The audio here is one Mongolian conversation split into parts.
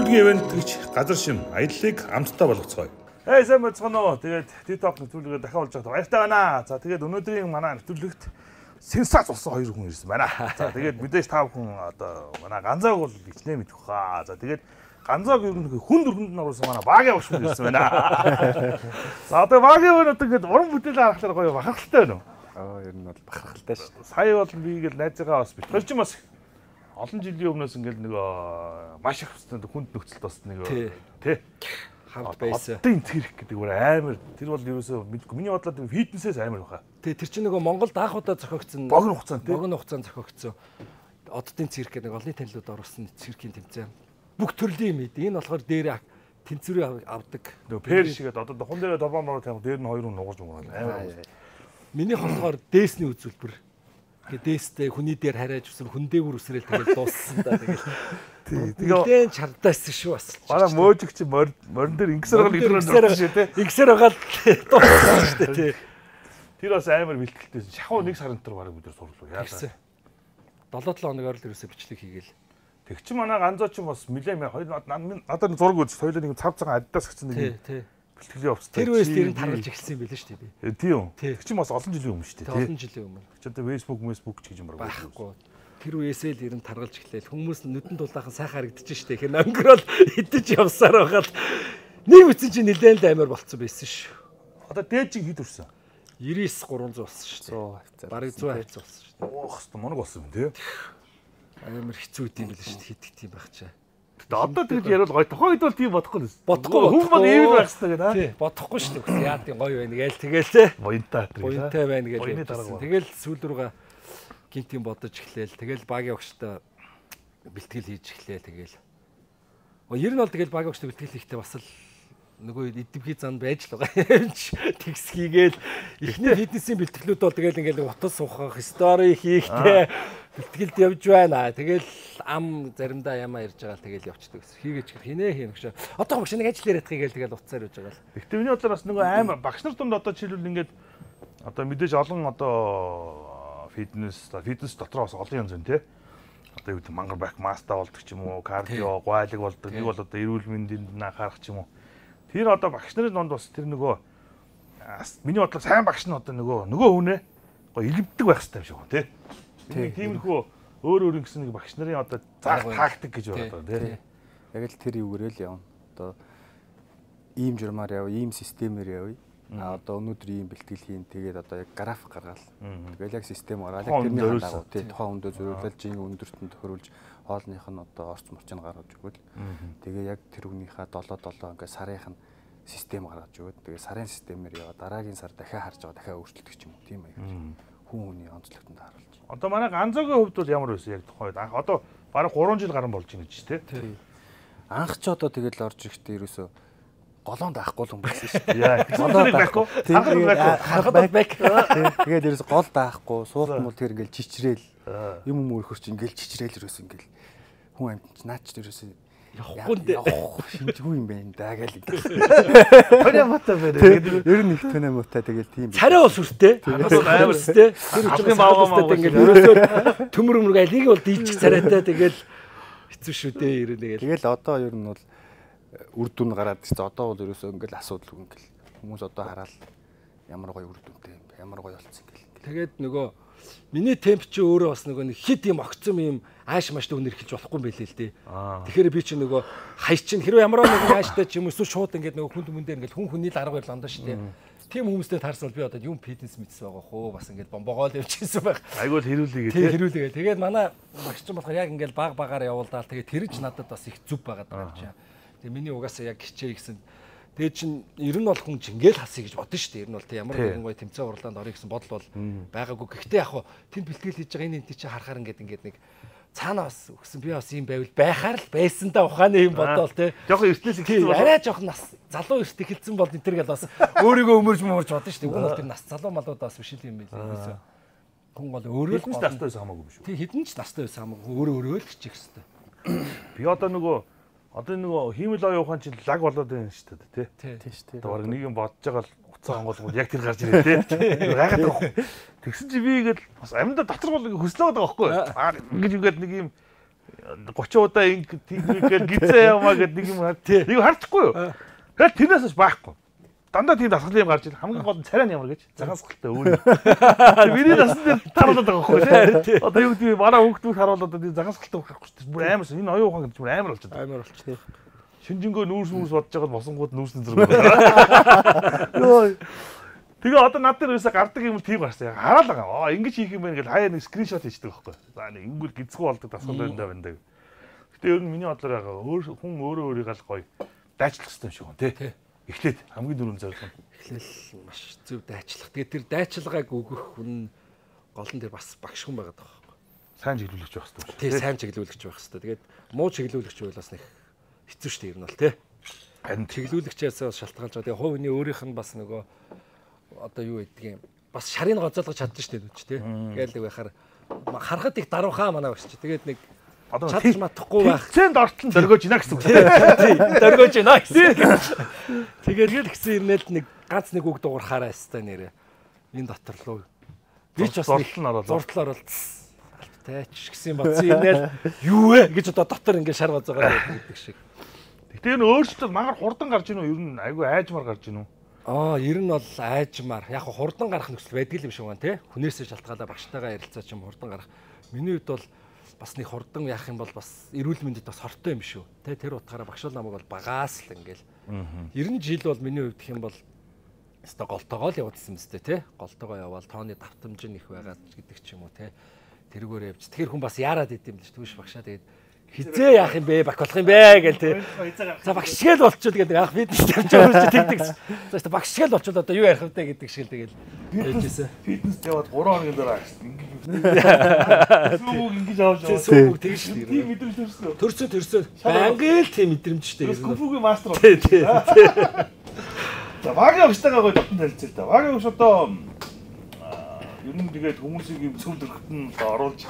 Өдрийн ивент гэж газар шим аяллыг амттай болгоцгоё. Сайн мэцгэнэ. Тэгээд TikTok нэвтрүүлгээ дахиад болж байгаа. Баяртай байна. За тэгээд өнөөдрийн манай нэвтрүүлэгт сенсац болсон хоёр хүн ирсэн байна. За тэгээд мэдээж та бүхэн одоо манай ганцааг бол хичнээн мэдэх хаа. За тэгээд ганцааг ер нь хүн дөрөнд нь оруулсан манай багийн багш хүн ирсэн байна. За одоо багийн хүн одоо ингээд уран бүтээлээ харахаар гоё бахархалтай байна уу? Ер нь бол бахархалтай шүү дээ. Сая бол би ингээл найзаагаа бас бит. Тэр чинь бас олон жилийн өмнөөс ингээл нөгөө маш их хүнд нөхцөлд бас нэг тий хамт байсан. Одоо энэ тэрх гэдэг бүр амар тэр бол ерөөсөө миний бодлоод фитнесээс амар баха. Тий тэр чинь нөгөө Монголд анх удаа зохиогдсон богино хугацаанд тий богино хугацаанд зохиогдсон оддын цирк гэдэг нэг олонний танилуд оруулсан циркийн тэмцээн. Бүх төрлийн юм ийм. Энэ болохоор дээр тэнцвэрийг авдаг. Нөгөө пер шигээд одоо духан дээр долоон нуруу тавих дээр нь хоёр хүн нугаж муурал амар. Миний болохоор дээсний үзүүлбэр. Тэгээ дээстэй хүний дээр харайж өсөр хүн дээгүр өсрэл тэгээд дууссан да тэгээд. Тэгээ чардаас шүү бас. Бараа мөөжиг чи морин дээр ингэсээр байгаа шүү те. Ингэсээр байгаа дууссан шүү те. Тэр бас амар бэлтгэлтэйсэн. Шахуу нэг сарын дотор бараг өдөр сурлуу яасан. 7-7 хоног орол ерөөсөө бичлэг хийгээл. Тэг чи манай ганцоо ч бас нилээн надад зураг үзэж хоёулаа нэг цав цагаан аддаас гिचсэн нэг бэлтгэлийн овцтой. Тэр үеэс тэр нь таргалж эхэлсэн юм билээ шүү дээ. Тийм. Тэг чи бас олон жилийн өмнө шүү дээ. Олон жилийн өмнө. Чи одоо Facebook ч гэж юм байна. Байхгүй. Тэр үеэсээ л ер нь таргалж эхлээл хүмүүс нүдэн дулаахан сайхан харагдчих шүү дээ. Тэгэхээр өнгөрөөл идэж явсаар байгаад нэг үтсэн чи нилээн л амар болцсон байсан шүү. Одоо дээд чи хэд өрсөн? 99 300 болсон шүү дээ. Бараг 100 хайцсан болсон шүү дээ. Оох хэвээр моног болсон юм тий. Амар хэцүү үт юм билээ шүү дээ. Хитг тийм байх чаа. Одоо тэгж яриад гоё. Тухайн үед бол тийм бодохгүй л. Бодохгүй хүн бол ийм байх хэрэгтэй гэдэг. Тий, бодохгүй шүү дээ. Яа тийм гоё байна гээл тэгэл те. Буянтай тэр. Буянтай байна гээл. Тэгэл сүүл рүүгээ гинтийн бодож эхлээл. Тэгэл багийн огштой бэлтгэл хийж эхлээл. Тэгэл. Ер нь бол тэгэл багийн огштой бэлтгэл хийхдээ бас л нөгөө эдвхий зан байж л байгаа. Тэгс хийгээл эхний фитнесийн бэлтгэлүүд бол тэгэл ингээл утас сухах, стори хийхтэй бэлтгэлд явж байна. Тэгэл ам заримдаа ямаа ирж байгаа л тэгэл явцдаг. Хийгээч хинэ хийнэ гэж. Одоо багш нэг ажил яриад хийгээл тэгэл утсаар явж байгаа л. Гэхдээ миний бодлоор бас нөгөө амар багш нар донд одоо жишээлбэл ингээд одоо мэдээж олон одоо фитнес дотор бас олон янз байна тий. Одоо юу гэдэг мангар бак маста болдог ч юм уу, кардио, гуайлаг болдог. Нэг бол одоо эрүүл мэндийн анхаарах ч юм уу. Тэр одоо багш нарын донд бас тэр нөгөө миний бодлоор сайн багш нь одоо нөгөө хүнээ гоё илэмдэг байх хэрэгтэй юм шиг байна тий. Тиймэрхүү өөр ингэсэн нэг багш нарын одоо заах тактик гэж байна тий. Яг л тэр юугээрээ л явна. Одоо ийм журмаар яв, ийм системээр явъя. Одоо өнөөдөр ийм бэлтгэл хийн тэгээд одоо яг график гаргаал. Тэгэл яг систем гаргаал. Яг тэрний дагуу тий тухайн өндөө зөрүүлэл жин өндөртөнд тохируулж хоолных нь одоо орц морчыг гаргаж өгвөл тэгээ яг тэр хүнийхээ 7 ингээ сарынх нь систем гаргаж өгöd. Тэгээ сарын системээр яваа дараагийн сар дахиад харж байгаа дахиад өөрчлөлтөх юм уу тийм аяг. Хүн хүний онцлогтонд харуулж. Одоо манай ганцаагийн хувьд бол ямар байсан яг тухайд анх одоо бараг 3 жил гарсан болж байна гэж тий. Анх ч одоо тэгэл орж ирэхдээ ерөөсөө голоонд даахгүй л юм байсан шүү дээ. Яа, голоонд даахгүй. Харахад бак. Тэгээд ерөөсөө гол даахгүй, суулт мул тэр ингээл чичрээл юм өөрхөрч ингээл чичрээл ерөөсөө ингээл хүн амт наач ерөөсөө явахгүй дээ. Шинжгүй юм байна да гэл ингээл. Хориа мотой байна. Ер нь их төнөө мотой тэгэл тийм. Царай ус үртэй. Амар үртэй. Тэр үчиг баагаа ингээл ерөөсөө төмөр өмрөг алийг бол дийчих царайтай тэгэл хэцүү шүү дээ ер нь тэгэл. Тэгэл одоо ер нь бол үр дүн гараад чи одоо бол ерөөсөө ингээл асуудалгүй ингээл хүмүүс одоо хараад ямар гоё үр дүнтэй юм бэ ямар гоё болцсон ингээл. Тэгээд нөгөө миний темп чи өөрөө бас нөгөө нэг хит юм огцом юм ааш мааштай өнөр эхэлж болохгүй юм байлээ л дээ. Тэгэхээр би чи нөгөө хаяч чинь хэрвээ ямар нэгэн ааштай ч юм эсвэл шууд ингээд нөгөө хүн хүмүүндээ ингээд хүн хүний л арга барил ондоо шүү дээ. Тийм хүмүүстэй таарсан бол би одоо юм фитнес мэдсэн байгаа хөө бас ингээд бомбогоол явчихсан байх. Айгуул хэрүүлээгээ тий. Хэрүүлээгээ. Тэгээд манай багш чинь болохоор яг ингээд багаар явуулдаал тэгээд тэр ч надад бас их зүв байгаад байгаа юм чаа. Тэгээ миний угаасаа яг хичээ гэсэн. Тэгээ чин ер нь бол хүн ингээл хасъя гэж бодсон шүү дээ. Ер нь бол тий ямар нэгэн гоё тэмцээн урлаанд орё гэсэн бодол бол байгаагүй. Гэхдээ яг хуу тэнд бэлтгэл хийж байгаа энэ чи харахаар ингээд нэг цаанаас өгсөн би бас юм байвал байхаар л байсан да ухааны юм бодоол тий. Жохон эртнээс ихсэн арай жоох нас залуу эрт эхэлсэн бол энэ төр гал бас өөрийгөө өмөрж бодсон шүү дээ. Уг нь бол тэр нас залуу малуудаас биш юм байл. Хүн бол өөрөө л настай байсан хамаагүй биш үү? Тий хэдэн ч настай байсан хамаагүй өөрөө л хичих хэвээр. Би одоо нөгөө хиймэл оюун ухаан чинь лаг болоод байна шүү дээ тий. Тийм шүү дээ. Одоо нэг юм бодож байгаа л уцаа онгоолгууд яг тэр гарч ирээ тий. Гайхаад байгаа. Тэгсэн чи би ингээд бас амьда доторгол хөслөө байгаа байхгүй. Аа ингэж үгээд нэг юм 30 удаа ингээл гизээ яваа гэдэг нэг юм нэг харчихгүй юу. Тэгээд тэрнээс ч баахгүй. Дандаа тийм дасгал юм гарч ил хамгийн гол нь царай нь ямар гэж загасгалтай өөр. Миний дасан дээр таруулаад байгаа байхгүй тий. Одоо юу гэдэг манай хүүхдүүд харуулаад тийм загасгалтай байхгүй шүү дээ. Бүр амар энэ оюун ухаан гэж бүр амар болчиход. Амар болчихсон. Шинжэнгөө нүүрс бодож байгаад босонгууд нүүрсэн зэрэг. Йоо. Тэгээ одоо над дээр юусаа гардаг юм тийм гарсан. Хараад байгаа. Ингэж хийх юм байна гэж хаяа нэг скриншот хийчихдэг байхгүй. За нэг ингэл гизгүй болдог дасгал байна. Гэтэ ер нь миний бодлоор байгаа хүн өөрөө өөрийгөө л гоё дайчлах хэрэгтэй юм шиг байна тий. Эхлээд хамгийн дөрөв зорилго нь эхлээл маш зөв дайчлах. Тэгээд тэр дайчилгааг өгөх хүн голн дээр бас багш хүн байгаад байгаа байхгүй. Сайн чиглүүлэгч байх хэрэгтэй. Тий, сайн чиглүүлэгч байх хэрэгтэй. Тэгээд муу чиглүүлэгч байлаас нэг хэцүү шүү дээ ер нь бол тий. Харин чиглүүлэгчээс шалтгаалж байгаа. Тэгээд хувь хүний өөрийнх нь бас нөгөө одоо юу гэдэг юм бас шарыг гоцоолгож чаддсан шүү дээ нүч тий. Гээл байхаар харахад их даруухаа манаа багч. Тэгээд нэг одоо чадж матахгүй байх. Цэнд ортлон дөргөөж гинэ гэсэн үг. Дөргөөж гинэ гэсэн. Тэгээд гисэн ирнэл нэг ганц нэг үг дуурхаараа хэвээр нэрээ. Энэ дотор лөө. Би ч бас зурдлаар бол тайч гэсэн бодсон ирнэл юу вэ гэж одоо дотор ингэ шар гоц байгаа гэдэг шиг. Гэтэ энэ өөрчлөлт магар хурдан гарч ийн үү? Ер нь айгүй айжмар гарч ийн үү? Ер нь бол айжмар. Яг хурдан гарах нөхцөл байдаг юм шиг байна тий. Хүнээсээ шалтгаалаа багштайгаа ярилцаа ч юм хурдан гарах. Миний хувьд бол бас нэг хурдан яах юм бол бас эрүүл мэндэд бас хортой юм шүү. Тэ тэр утгаараа багшуул намайг бол багаас л ингээл 90 жил бол миний хувьд гэх юм бол өстой голтойгоо л явуулсан юм зү тэ. Голтойгоо яваал тооны давтамж нь их байгаа гэдэг ч юм уу тэ. Тэрүүгээр явж. Тэгэхээр хүн бас яарад идэм л шүү. Түүш багшаа тэгээд хизээ яах юм бэ? Бак болох юм бэ гээл тэ. За багш шиг л болчихвол гэдэг анх фитнес тавьж өөрчлөж тэгдэг. За өстой багш шиг л болчихвол одоо юу ярих вэ гэдэг шиг л тэгэл ээжээсээ. Фитнес яваад 3 хоногийн дараа сүүг ингэж авч яваа. Сүүг тэгж шүү. Тийм мэдрэмж төрсөн. Төрсөн. Байнгын л тийм мэдрэмж шүү дээ. Кунфугийн мастер болсон. Тий. За багийн өгчтэйгээ гоё дотн хэлцээ л да. Багийн өгч одоо ер нь тэгээд хүмүүсийг юм зөв дөрөвтөн оруулж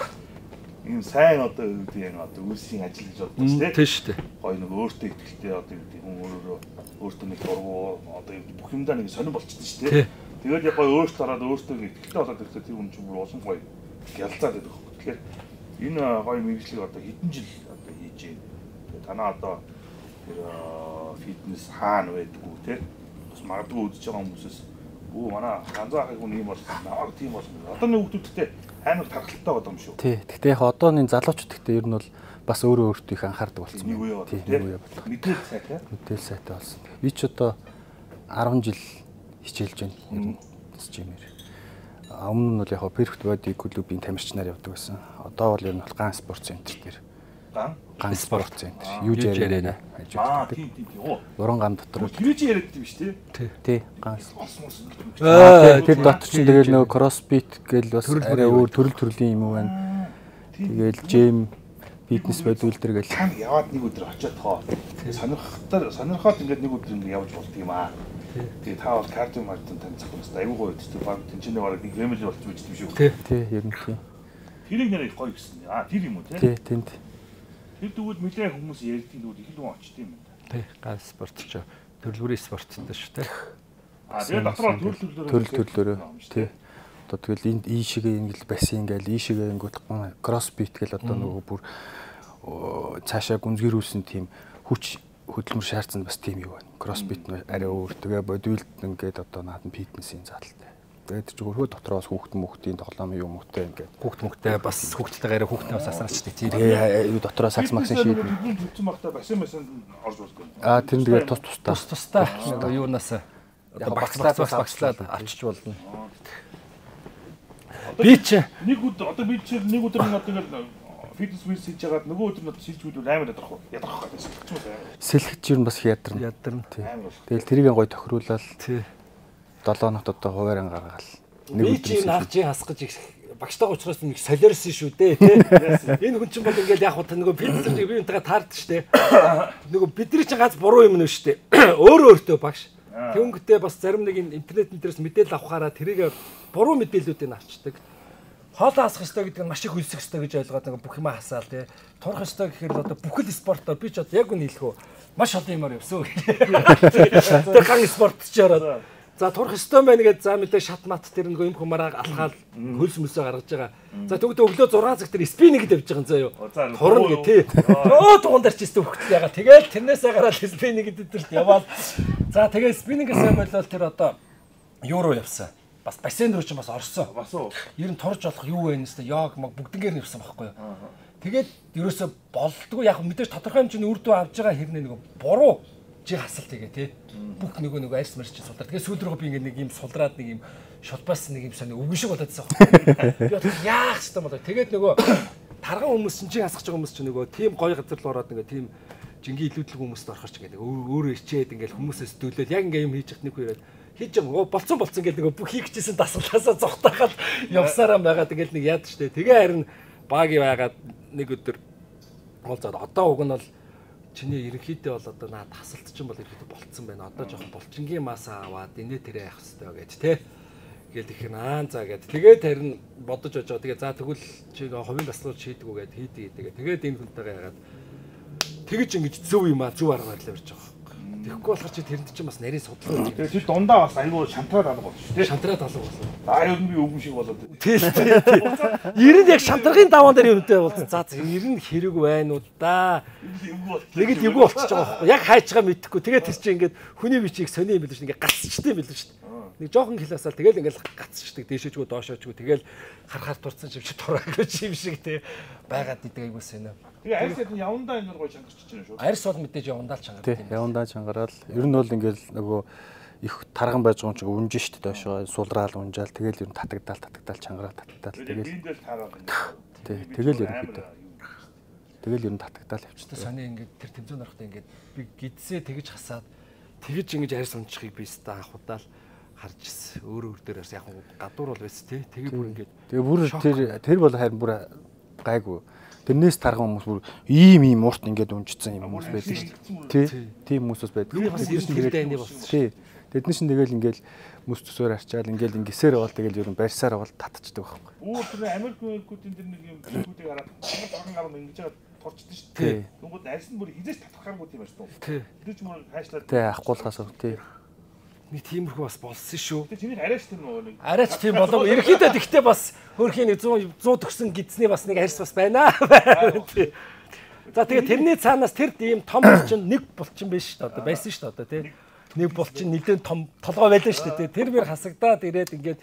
ийм сайн одоо юу гэдэг юм одоо үйлсийн ажил гэж боддог шүү дээ. Тийм шүү дээ. Гоё нэг өөртөө ихтэй одоо юу гэдэг хүн өөртөө нэг дургу одоо бүх юмдаа нэг сонирн болчихсон шүү дээ. Тэгээд яг гоё өөртөө хараад өөртөө ихтэй болоод ирэхдээ тийм хүн чинь бүр усан гоё гялцаад байдаг хөөх. Тэгэхээр энэ гоё мэргэжлийг одоо хэдэн жил одоо хийж байна. Тэгээд танаа одоо тэр фитнес хаана байдгүй те. Бас магадгүй үзэж байгаа хүмүүсээс манай ганцаахыг хүн юм болсон. Наа тийм болсон. Одоо нэг хүмүүстэй амар тархалтай байгаа юм шүү. Тий. Гэхдээ яг одооны залуучууд гэхдээ ер нь бол бас өөрөө өөртөө их анхаардаг болсон. Нэг үе тий. Мэдээлэл сайтай. Мэдээлэл сайтай болсон. Би ч одоо 10 жил хичээлж байна. Стимер. Өмнө нь бол яг Perfect Body клубын тамирч нар явдаг байсан. Одоо бол ер нь гаан спорт центр дээр. Гаан спорт центр. Юу яриана. Тийм. Уран гам дотор. Тэр чинь яриад тийм шүү дээ. Тий. Гаан. Тэр дотор чинь тэгэл нөгөө кроссфит гэл бас арай өөр төрлийн юм байна. Тэгэл жим фитнес бодвол гэл яваад нэг өдөр очиод тоо. Сонирхоод ингээд нэг өдөр ингээд явж болт юм аа. Тэгээ та бол кардио мартон таньцах юмстай аюу гоё өдөртөө баг тэнцэнэ бараг нэг фэмили болж байж тийм шүү. Тий, ер нь тийм. Тэрийг нэрээ гоё гэсэн. Тэр юм уу те? Тий, тэнд. Тэр дүүл мэдээ хүмүүс ярьдаг дүүл их л хүн очт юм байна. Тий, ганц спорт ч төрөлбөрийн спорттой шүү те. Тэгээ дотроо төрлөөрөө тий. Одоо тэгэл энд ийшээгээ ингээл бассейн гээл ийшээгээ ингүүт кроссфит гэл одоо нөгөө бүр цаашаа гүнзгийрүүлсэн тийм хүч хөдөлмөр шаардсан бас тийм юу байна. Кроссфит нь арай өөр. Тэгээ бодвол ингээд одоо наад нь фитнесийн заалттай. Тэгээд ч өөрөө дотроос хүүхдийн тоглоом юм uuтай ингээд. Хүүхдтэй бас хүүхдтэй арай хүүхдтэй бас асарч тий. Тэгээ юу дотроос сакс максын шийд. Зүтсэн багтаа бассейн орж болдог. Тэр тэгээ тусдаа юунаас багцлаад авчиж болно. Би ч нэг өдөр одоо ингээд фитнес виз хийж байгаад нөгөө өдөр нь шилж бүдүүл амар ядрах гэсэн. Сэлгэж ер нь бас ядарна. Тэгэл тэрийг гоё тохируулаад 7 хоногт одоо хувааран гаргаал. Нэг өдөр наагчийн хасгаж их багштайгаа уулзраас нэг солиорсон шүү дээ тий. Энэ хүн чинь бол ингээд яг хөө нөгөө фитнес би юунтайгаа таард штэ. Нөгөө бидний чинь гац буруу юм нөө штэ. Өөртөө багш. Тэнгүүтээ бас зарим нэг интернет дээрээс мэдээлэл авахаараа тэрийг буруу мэдээллүүдийг авчдаг. Хоолоо хасах ёстой гэдэг нь маш их хөлсөх ёстой гэж ойлгоод байгаа бүх юм хасаал тий. Турах ёстой гэхээр л одоо бүхэл спортоор би ч одоо яг үн хэлэхүү маш олон юмар явсан. Тэр хан спорт ч ороод За турах ёстой байна гэж за мэдээ шат мат тэр нэг юм хүмүүс алхаал хөлс мөсөө гаргаж байгаа. За тэгвэл өглөө 6 цаг тэр спининг тавьж байгаа юм заа юу. Турна гэ тий. Өө туган дээр ч өстө хөвгт ягаа. Тэгэл тэрнээсээ гараад спининг гэдэрт яваад. За тэгэл спиннингээс болол тэр одоо юу руу явсан. Бас бассейн руу ч бас орсон. Бас уу. Ер нь турж болох юу вэ нэстэ яг бүгднгээр нь явсан байхгүй юу. Тэгээд ерөөсө болдгоо яг мэдээж тодорхой хэмжээний үр дүн авж байгаа хэрнээ нэг буруу жиг хасалт хийгээ тий. Бүх нөгөө арьс марч сулдар. Тэгээд сүүл рүү би ингээ нэг юм сулраад нэг юм шулбас нэг юм сони өвгөн шиг болоодсан байхгүй. Би яах ёстой болоо. Тэгээд нөгөө тарган хүмүүс чинь хасгаж байгаа хүмүүс чинь нөгөө тийм гоё газар руу ороод ингээ тийм жингийн илүүдлэг хүмүүст орохорч ингээ өөрөө ичээд ингээ хүмүүсээс дөлөөл яг ингээ юм хийж ихнэг хүрээд хийж байгаа болцсон гэл нөгөө бүх хийгчсэн дасгалаасаа зогтоохад явсараа байгаа. Тэгэл нэг яад штэ. Тэгээ харин баги байгаад нэг өдөр уулзаад одоо уг нь бол чиний ерөнхийдөө бол одоо наад хасалт чинь бол ерөнхийдөө болцсон байна. Одоо жоохон булчингийн масаа аваад инээ тэрэ явах хэрэгтэй гэж те. Тэгэл их наан за гэд. Тэгээд харин бодож очоо. Тэгээ за тэгвэл чи хувийн таслууд шийдэггүй гэд хийдэг. Тэгээд энэ хүнтэйгээ ягаад тэгэж ингэж зөв юм а зөв арга барилаа барьж байгаа. Тэгэхгүй болохоор чи тэрэнд чинь бас нарийн судлаа. Тэгээ чи дундаа бас айгүй шантраад алга болчих тий. Шантраад алга болсон. За ер нь би өвгөн шиг болоод. Тий. Ер нь яг шантаргын даваан дээр юмтай болсон. За ер нь хэрэг байна уу да. Нэг л эвгүй болчихж байгаа байхгүй. Яг хайж байгаа мэдэхгүй. Тэгээ тэр чинь ингээд хүний бичиг сони юм билээ шүү. Ингээд гацчтэй юм билээ шүү. Нэг жоохон хилаасаал тэгэл ингээл гацчдаг дээшээчгүй доошоочгүй тэгэл харахаар турцсан юм чи тураагүй юм шиг те байгаад идэг айгуус байна. Тэгээ арьс яд явандаа энэ гоё чангарч чинь шүү. Арьс бол мэдээж явандаа л чангардаг юм. Явандаа чангараал ер нь бол ингээл нөгөө их тарган байж байгаа юм чиг унжин штэ доошоо сулраал унжаал тэгэл ер нь татагдаал чангараал татагдаал тэгэл биндэл таараад. Тэгэл ерөнхийдөө тэгэл ер нь татагдаал явчихсан. Сони ингээд тэр тэмцээн орохтой ингээд би гидсээ тэгж хасаад тэгж ингэж арьс унчихыг би ста анхудаал харж ирсэн. Өөр дээр яг гадуур бол байсан тий. Тэгээ бүр ингээд. Тэгээ бүр тэр бол харин бүр гайгүй. Тэрнээс тарган хүмүүс бүр ийм урт ингээд унжицсан юм хүмүүс байдаг шүү дээ. Тий. Тийм хүмүүс байдаг. Тэднээс тэгээд болсон. Тий. Тэднээс тэгэл ингээд мөс төсөөр арчаал ингээд ингэсээр бол тэгэл ер нь барьсаар бол татчихдаг байхгүй. Өөр тэр Америкуудын тэр нэг юм зүйлүүдийг хараад тарган гарууд ингэж яагаад турчдаг шүү дээ. Тэнгууд арьс нь бүр хизээч татахааргүй юм байна шүү дээ. Тий. Тэр ч мөр хайшлаад. Тий, авахгүйхаас тий. Нэг тиймэрхүү бас болсон шүү. Тэгээ чиний арайч тийм үү? Арайч тийм болов. Ерөнхийдөө тэгтээ бас хөрхийн 100 төгсөн гидсний бас нэг арьс бас байна. За тэгээ тэрний цаанаас тэр ийм том булчин нэг булчин биш шүү дээ. Одоо байсан шүү дээ одоо тий. Нэг булчин нэлээд том толгой байлаа шүү дээ. Тэр мөр хасагдаад ирээд ингээл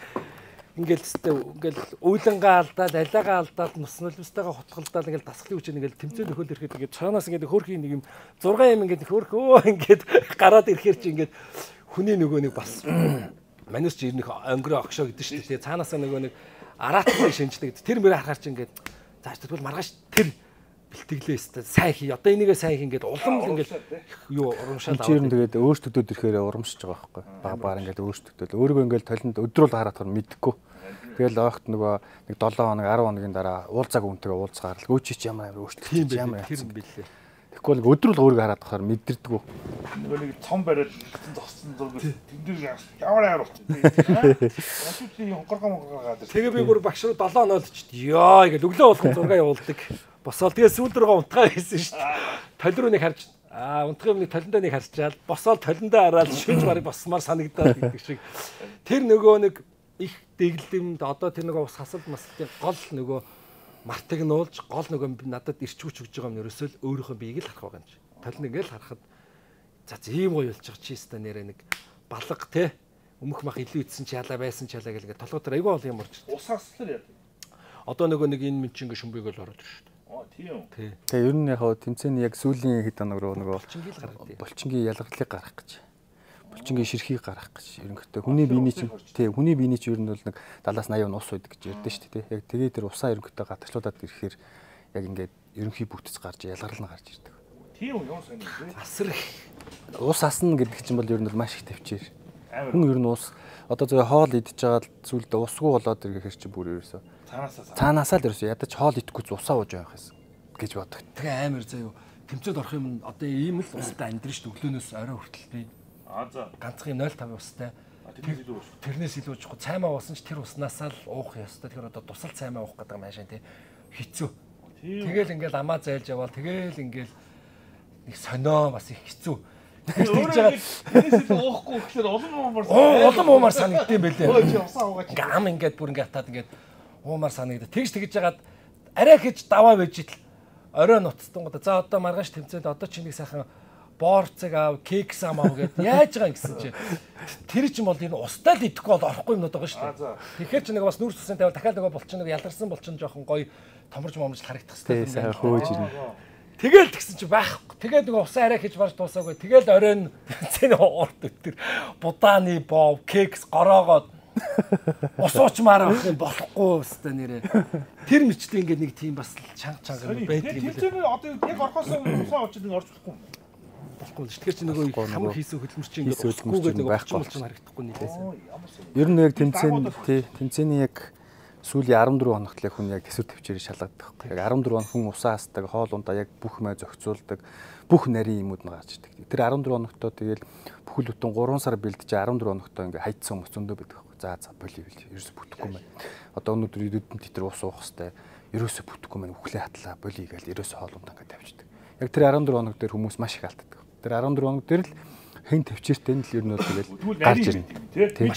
уйлангаа алдаад, алиагаа алдаад, нус нулимстайгаа хутгалдаад ингээл дасгалын хүч ингээл тэмцээн нөхөл ирэхэд ингээд цаанаас ингээд хөрхийн нэг юм 6 юм ингээд хөрхөө ингээд гараад ирэхээр чи ингээд хүний нөгөө нэг бас манус чи ирнэх өнгөрөө огшоо гэдэг шүү дээ. Цаанаасаа нөгөө нэг араатны шинждэг. Тэр мөрөө харахаар чи ингээд зааш тэгвэл маргааш тэр бэлтгэлээ өстэй сайн хий. Одоо энийгээ сайн хий ингээд улам ингээд юу урамшаал аваад. Чи тэгээд өөртөдөд ирэхээр урамшиж байгаа байхгүй. Баг ингээд өөртөдөд. Өөрийгөө ингээд толинд өдрөөл хараад хар мэдхгүй. Тэгэл огт нөгөө нэг 7 хоног 10 хоногийн дараа уулзааг үнтэйгээ уулзгаар л өөч чи ямар өөртөд ямар тэр юм бэлээ. Тэгвэл өдрөл өөрийгөө хараад байхаар мэдэрдэггүй. Нөгөө нэг цом бариад зогссон зураг тэндэр ямар болчих. Ашигтны хонхоргоо гадар. Тэгээ би бүр багш руу 7 хоноод ч ёо гэж өглөө болгон 6 явуулдаг. Босоод тэгээ сүүл рүүгээ унтгаа хийсэн шүү дээ. Толь руу нэг харж унтгын нэг толиндоо нэг харчаад босоод толиндоо хараад шүнж барыг боссмаар санагдаад гэдэг шиг. Тэр нөгөө нэг их дэглэмд одоо тэр нөгөө ус хасал маслын гол нөгөө мартыг нуулж гол нөгөө надад ирчүүч өгж байгаа юм ерөөсөө л өөрийнхөө биеийг л харах байгаа юм чи. Толин ингээл харахад за ийм гоё болж байгаа чи өстө нэрэ нэг балга те өмөх мах илүү идсэн чи ялаа байсан ч ялаа гэл ингээд толгой дээр айгүй бол юм орж. Ус хаслаар яа. Одоо нөгөө нэг энэ мэн чи ингээд шүмбийг л ороод ирж шүү дээ. Тийм. Тэгээ ер нь яг тэмцээний яг сүүлийн хэд хоног руу нөгөө булчингийн ялгарлыг гарах гэж. Булчингийн ширхийг гарах гэж ерөнхийдөө хүний биений чинь хүний биений чинь ер нь бол нэг 70-80 ус уудаг гэж ярьдэн шүү дээ. Яг тэгээ тэр усаа ерөнхийдөө гатчлуулаад ирэхээр яг ингээд ерөнхий бүтц гарч ялгарлан гарч ирдэг. Тийм үү, юу сайн юм бэ? Асар их ус асна гэдэг чинь бол ер нь маш их төвчээр. Хүн ер нь ус одоо зөв хоол идчихэж байгаа зүйлдээ усгүй болоод ирэхээр чи бүр ерөөсөө цаанаасаа л ерөөсөө ядаж хоол идэхгүй усаа ууж явах юм гэж боддог. Тэгээ амар заяа тэмцээд орох юм одоо ийм л устай амьдрын шүү дээ. Өглөөнөөс орой хүртэл би за ганцхан 0.5 устай тэрнээс илүү чухал цаймаа уусан ч тэр уснасаа л уух ёстой. Тэгэхээр одоо тусал цаймаа уух гэдэг юм аашаа тий хэцүү. Тэгэл ингээл амаа зайлж яваал тэгэл ингээл нэг сонио бас их хэцүү. Тэрээс уухгүй гэхэлэр улам уумар санагдсан байлээ. Өө чи усаа уугаач. Ингээ ам ингээд бүр ингээ хатаад ингээд уумар санагдаад тэгж жагаад арай хийж даваа байж итл орой нуцтангуудаа за одоо маргааш тэмцээд одоо чи нэг сайхан боорцыг аав, кекс ам гэд яаж байгаа гэсэн чи тэр чинь бол энэ устдаа л идэхгүй бол орохгүй юмнууд байгаа шүү дээ. Тэгэхээр чи нэг бас нүүрс тусын тавил дахиад нөгөө болчин нэг ялгарсан болчин жоохон гоё томорж момж харагдах хэрэгтэй. Сайн хөөж ирнэ. Тэгэл тэгсэн чи байхгүй. Тэгээд нөгөө усаа арай хийж барж дуусаагүй. Тэгэл оройн цэний урт өтер будааны бов, кекс гороогоод усуучмаар авах юм болохгүй өстой нэрээ. Тэр мөчтэй ингээд нэг тийм бас чанга байдаг юм байна. Тэр одоо яг орхоос усаа авч нэг орж болохгүй. Болохгүй шүү. Тэгэхээр чи нөгөө хамаг хийсэн хөдөлмөрчин ингээд усгүйгээд нэг байхгүй болчихно харагдахгүй нийлээсэн. Ер нь яг тэмцээний яг сүүлийн 14 хоногт л хүн яг төсөв төвчээр шалгадаг байхгүй. Яг 14 хоног хүн усаа асдаг, хоол ундаа яг бүх май зохицуулдаг, бүх нарийн юмуд нь гарч ирдэг. Тэр 14 хоногтоо тэгэл бүхэл бүтэн 3 сар бэлдэж 14 хоногтоо ингээ хайцсан хүмүүс зөндөө байдаг байхгүй. За боли ерөөсө бүтэхгүй мэн. Одоо өнөөдөр ирээдүйн тэтэр ус уух хэвээр ерөөсө бүтэхгүй мэн үхлээ хатлаа боли гээл ерөөсө хоол ундаа ингээ тавьчихдаг. Яг тэр 14 хоног дээр хүмүүс маш их алддаг. Тэр 14 хоног дээр л хэн төвчээртэй нь л ер нь бол тэгэл гарч ирнэ. Тийм.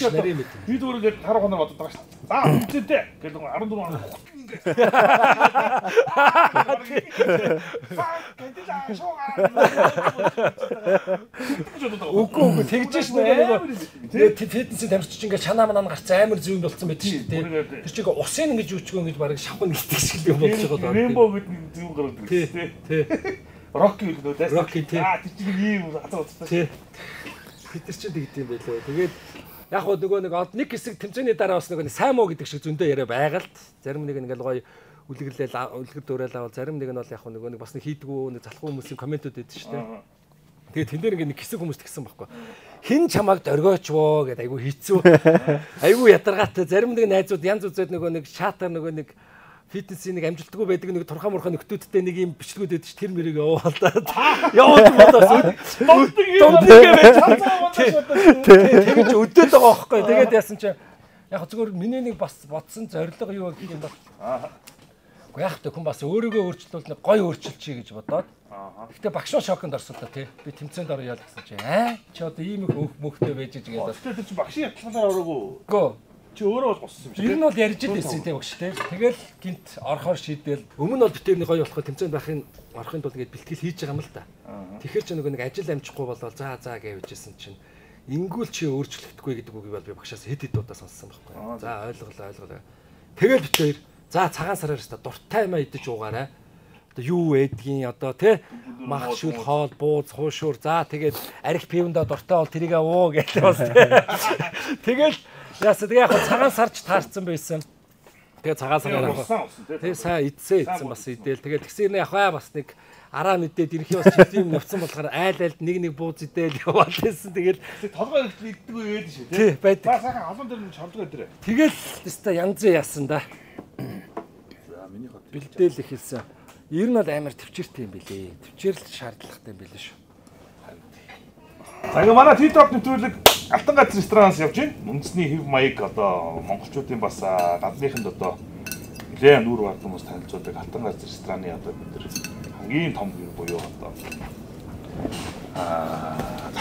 Би зүгээр л 10 хоног боддог шүү. За үнэтэй гэл 14 хоног. Үгүй тэгж шнэ. Тэгээд фитнесийн тамирчич ингээ чанаа манаа гарцсан амар зүүн болцсон байдаг шүү дээ. Тэр чинь усын ингэж юучгүй ингэж бараг шавхан нэгтгэж шиг юм болж байгаа даа. Рембо гэдэг зүүн гараад ирсэн. Тий. Рокки гэдэг үү? Рокки тий. Тэр чинь ийм хатаа уцтай. Тий. Бид нар чинь тэгдэм байлээ. Тэгээд яг хөө нөгөө нэг хэсэг тэмцээний дараа бас нөгөө сайн муу гэдэг шиг зөндөө яриа байгаа л. Зарим нэг ингээл гоё үлгэрлэл үлгэр дуурайл авал зарим нэг нь бол яг хөө нөгөө нэг бас нэг хийдгүү нэг залхуу хүмүүсийн комментүүд өгдөө шүү дээ. Тэгээд тэн дээр ингээ нэг хэсэг хүмүүс тэгсэн байхгүй. Хин чамайг дөргөөч воо гэдэг айгу хийцүү. Айгу ядаргаатай зарим нэг найзууд янз үзээд нөгөө нэг шаатар нөгөө нэг фитнесийн нэг амжилтгүй байдаг нэг турхаа мурхаа нөхдүүдтэй нэг юм бичлэгүүд өгдөж тэр мэрийг явуулдаад явуулдаг болоос тэгэж өдөөд байгаа байхгүй. Тэгээд яасан чи яг зүгээр миний нэг бас бодсон зорилго юу гэх юм бол уу яг тэ хүн бас өөрийгөө өөрчлөлт нэг гоё өөрчилчихье гэж бодоод гэхдээ багш шоконд орсон та тий би тэмцээнд орё ял гэсэн чи чи одоо ийм их мөхтэй байж байгаа гэдэг. Тэр чи багшийн ятгалаар ороогүй. Гөө чи өөрөө бол боссон юм шиг. Ер нь бол ярьж л байсан тийм багш тий. Тэгэл гинт орохоор шийдэл өмнө нь бол битэрний гоё болохоо тэмцээнд байхын орохын тулд ингээд бэлтгэл хийж байгаа юм л да. Тэгэхээр чи нөгөө нэг ажил амжихгүй болол за гэвэжсэн чинь ингүүл чи өөрчлөгдөхгүй гэдэг үгийг бол би багшаас хэд удаа сонссон байхгүй. За ойлголоо. Тэгэл битээр за цагаан сараар өстө дуртай юм идэж уугаарай. Одоо юу ээдгийн одоо тий мах шүл хоол бууз хуушуур за тэгээд арх пивэндээ дуртай бол тэрийгээ уу гэдэг бас тэгэл яасан тэгээ яг цагаан сарч таарсан байсан. Тэгээ цагаан сараар тэгээ сайн идсэн бас идээл тэгээ тэгсэн яг бас нэг араа мэдээд ирэхий бас жилийн явцсан болохоор айл нэг бууз идээл яваад байсан. Тэгэл толгой иддэг үе ээд шүү тий байдаг. Сайхан олон дээр нь чорлог өдрөө. Тэгэл өстой янз яасан да. За миний хот бэлдээл ихэлсэн. Ер нь бол амар төвчээртэй юм билээ. Төвчээрл шаардлагатай юм билээ шүү. За ингээ манай T-top нэвтрүүлэг Алтан газар ресторанаас явж байна. Үндэсний хэв маяг одоо монголчуудын бас гадныханд одоо нэлээд нүүр бард хүмүүс танилцуулдаг Алтан газар рестораны одоо бид нар хамгийн том буюу одоо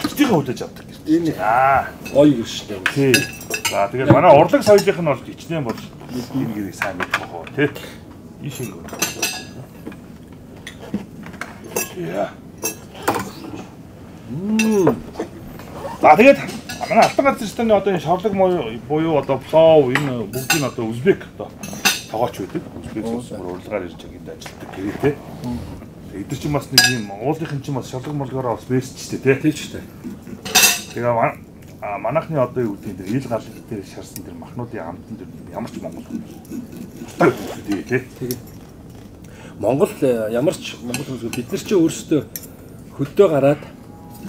зочдынхаа хүлээж авдаг гэж. Энэ гоё юм шүү дээ. Тий. За тэгээд манай урлаг соёлынх нь бол хичнээн бол энэ гэрийг сайн мэдэх бохоо тий. Ий шиг үү. Яа. За тэгээд манай Алтан газар рестораны одоо энэ шавлаг буюу одоо плов энэ бүгдийг одоо узбек одоо тоогооч байдаг. Узбек улсаар урлагаар ирж байгаа юм ажилладаг гэрээтэй. Тэгээд эдгээр чинь бас нэг юм уулынхын чинь бас шавлаг молгороо бас бэст ч тий. Тий ч тий. Тэгээ манайхны одоо юу гэдэг нь ил гал дээр шарсан тэр махнуудын амтан дээр ямар ч монгол тий. Тэгээд Монгол ямар ч монгол хүмүүс бид нар чи өөрсдөө хөдөө гараад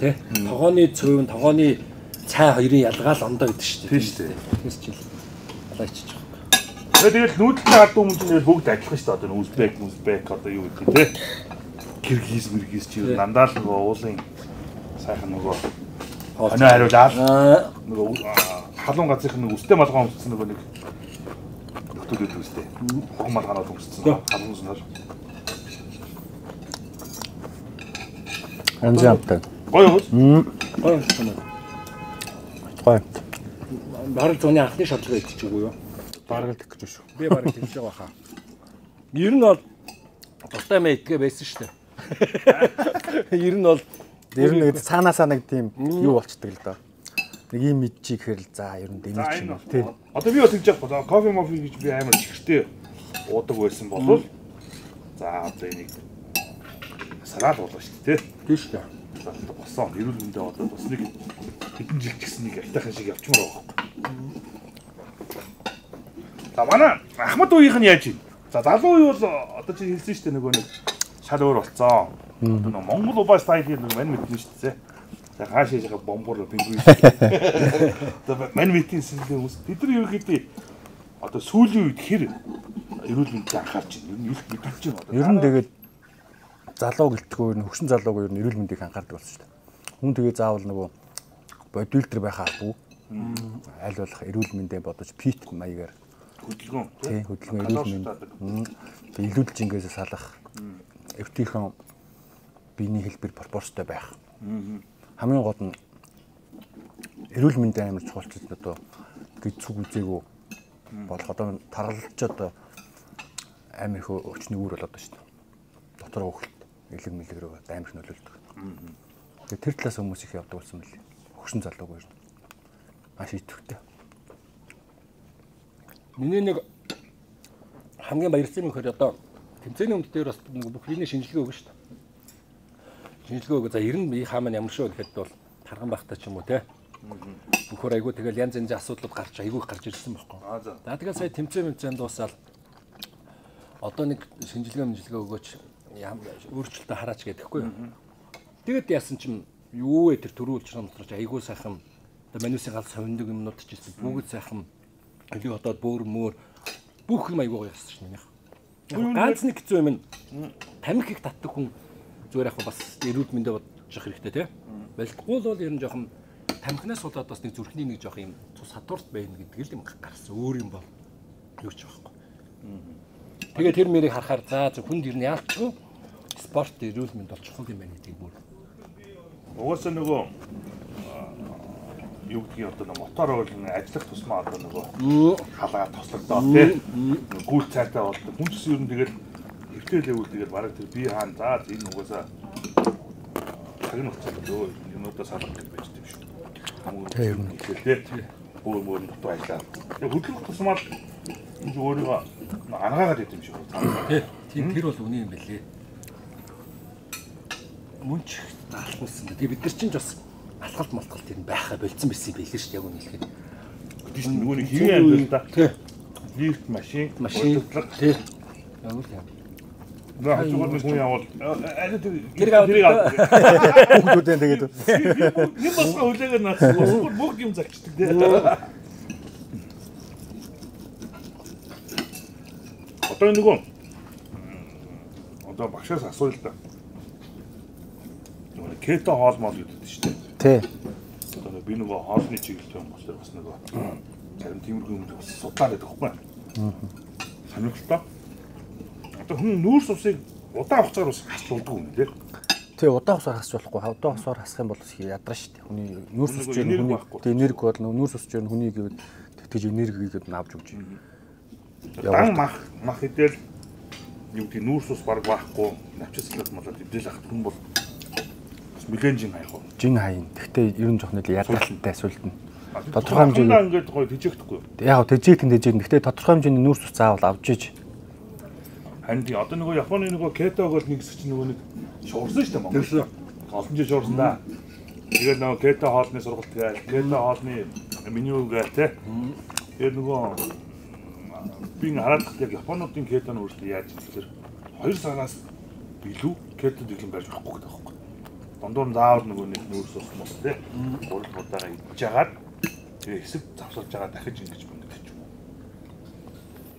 тий тогооны цөөвн тогооны цай хоёрын ялгаал ондоо гэдэг шүү дээ. Тийм шүү дээ. Тэгээс чи лайчиж байгаа. Тэгээд нүүдлийн ард өмнө нь бүгд адилхан шүү дээ. Одоо узбек одоо юу гэдэг тий. Киргиз чи дандаа л нөгөө уулын сайхан нөгөө оноо хариулаад нөгөө халуун газрын нэг үстэй малгай өмссөн нөгөө нэг нөтөлөд үстэй. Хог малгаанууд өмссөн. Халуун сүнээр. Анжаамтай. Гоё уу? Гоё санаа. Гоё. Бараг зуны анхны шодлого идчихгүй юу? Бараг л тэгж байна шүү. Би бараг тэгж байгаа хаа. Ер нь бол тустай мэ идгээ байсан шүү дээ. Ер нь бол Ер нь цаанаасаа нэг тийм юу болчдөг л доо. Нэг юм идчих гэхэр л за ер нь дэмэж юм бол тий. Одоо би бас тэгж яахгүй. Кофе мофи гэж би амар чихэртэй уудаг байсан болвол за одоо энийг сараал болоо шүү дээ. тий шүү дээ. За босон эрүүл мэндэ одоо бас нэг хэдэн жил ч гэсэн нэг айтайхан шиг явчмаар байгаа байхгүй. За манай Ахмад уугийнх нь яаж юм? За залуу үе бол одоо чи хэлсэн шүү дээ нөгөө нэг шал өөр болцсон. Одоо нэг Монгол убаа стайлын нэг мань мэднэ шүү дээ. За хаашаа яхаа бомбор пингвин. Одоо мань мэдийн сэлгээ хүмүүс бид нар юу гэдэг одоо сүүлийн үед хэр эрүүл мэндэд анхаарч байна. Ер нь юу мэдүүлж байна. Ер нь тэгээд залуу гэлтгөө ер нь хөгшин залууг ер нь эрүүл мэндийг анхаардаг болсон шүү дээ. Хүн тэгээд заавал нөгөө бодибилдер байх албагүй. Аль болох эрүүл мэндээ бодож пит маягаар хөдөлгөөн тий хөдөлгөөн эрүүл мэнд илүүдэл жингээс салах эвтийхэн биений хэлбэр пропорцтой байх. Хамгийн гол нь эрүүл мэндийн амар чухалчд одоо гизүг үзээгүү болох одоо таргалж одоо амар их өчнө үүр болоод байна шүү дээ. Дотор хөвгөлт элэг мэлэг рүү амар их нөлөөлдөг. Тэгээ тэр талаас хүмүүс их явдаг болсон мөлий. Хөгшин залууг ер нь маш идэвхтэй. Миний нэг хамгийн баярсан юм хэрэг одоо тэмцээний өмнө дээр бас нэг бүх биений шинжилгээ өгнө шүү дээ. Шинжилгээ өгөө за 90 бие хаа маань ямар шүү гэхэд бол тарган байхтай ч юм уу те. Бөхөр айгу тэгэл янз янзын асуудлууд айгу гарч ирсэн байхгүй. За тэгэл сая тэмцээн дуусаад одоо нэг шинжилгээ өгөөч өөрчлөлтөө хараач гэдэхгүй юу. Тэгэд яасан чим юу вэ тэр төрүүлж хамтраж айгу сайхан одоо манусын гал совиндаг юмнууд ч гэсэн бүгд сайхан өлий хотоод бөөр мөр бүх юм айгуу яасан шнэ нэх. Ганц нэг хэцүү юм тамхи их татдаг хүн зүгээр яг бас эрүүл мэндэ бодож хэрэгтэй тий. Балгүй бол ер нь жоохон тамхинаас болоод бас нэг зүрхний нэг жоох юм цус хадуурт байна гэдэг л юм гарсан. Өөр юм бол юу ч байхгүй. Тэгээд тэр мэрийг харахаар за хүнд ер нь яалчгүй спорт эрүүл мэнд бол чухал юм байна гэдгийг бүр. Угаасаа нөгөө юу гэдгийг одоо мотор бол ажиллах тусмаа одоо нөгөө халаа тослогдоод тий гүйл цайтай болдог. Хүн ч ер нь тэгэл хөвтөлөөвөл тэгэл бараг тэр бие хаан за энэ угаасаа цагийн хугацаанд юмудаа салах гэж байж тийм шүү. Тэр юм тий бүр дотор ажиллаа. Тэгээ хөдөлгөх тусмаа энэ өөрийгөө ангаагаад идэв юм шиг байна. Тийм тэр бол үний юм бэлээ. Мөн ч алхуулсан. Тэгээ бид нар чинь бас алхалт малтгалт юм байхаа болцсон байсан билээ шүү дээ яг үнэ хэлэхэд. Тийш нөгөө нэг хэвэн амьдрал да. Лифт машин тий. Явуул яа. Наа хажуугаар нэг хүн явал тэрийг аваад хүүхдүүдээ тэгээд юм басгаа хүлээгээд наасан бүх юм загчдаг тий. Одоо нөгөө одоо багшаас асууя л да. Нөгөө кето хоол мол гэдэг шүү дээ. тий. Одоо би нөгөө хоолны чиглэлтэй юм болохоор бас нөгөө зарим тиймэрхүү юм бас судлаад байдаг хгүй. Сонирхолтой. Одоо хүн нүүрс усыг удаан хугацаар ус хасч болдгоо юм тий. Тий удаан хасаар хасч болохгүй. Удаан хасаар хасах юм бол ядраа шүү дээ. Хүний нүүрс усч юм хүний тий энерги бол нүүрс усч юм хүний гэвэл тэгж энергийг авч өгч юм. Дан мах хэдэл юу гэдэг нүүрс ус баг байхгүй навчислаад болоод эвдэл ахт хүн бол мэлэн жин хаях уу? Жин хаян. Гэхдээ ер нь жоох нэг ядаралтай сүлд нь. Тодорхой хэмжээгээр ингээд гоё тэжээхдэггүй. Яг тэжээхин. Гэхдээ тодорхой хэмжээний нүүрс ус заавал авч иж. Харин тий одоо нөгөө Японы нөгөө кетог бол нэг хэсэг чинь нөгөө нэг шуурсан шүү дээ Монгол. Олон жил шуурсан да. Тэгээд нөгөө кето хоолны сургалт гээл, кето хоолны меню гээл те. Тэгээд нөгөө би хараад яг Японуудын кетоны өөрчлөлт яаж гэхээр 2 сараас билүү кето дэглэм байж болохгүй гэдэг байхгүй. Дондор заавал нөгөө нэг нүүрс ус мос те. 3 удаагаа идж агаад тэгээ хэсэг завсалж байгаа дахиж ингэж байна гэж юм.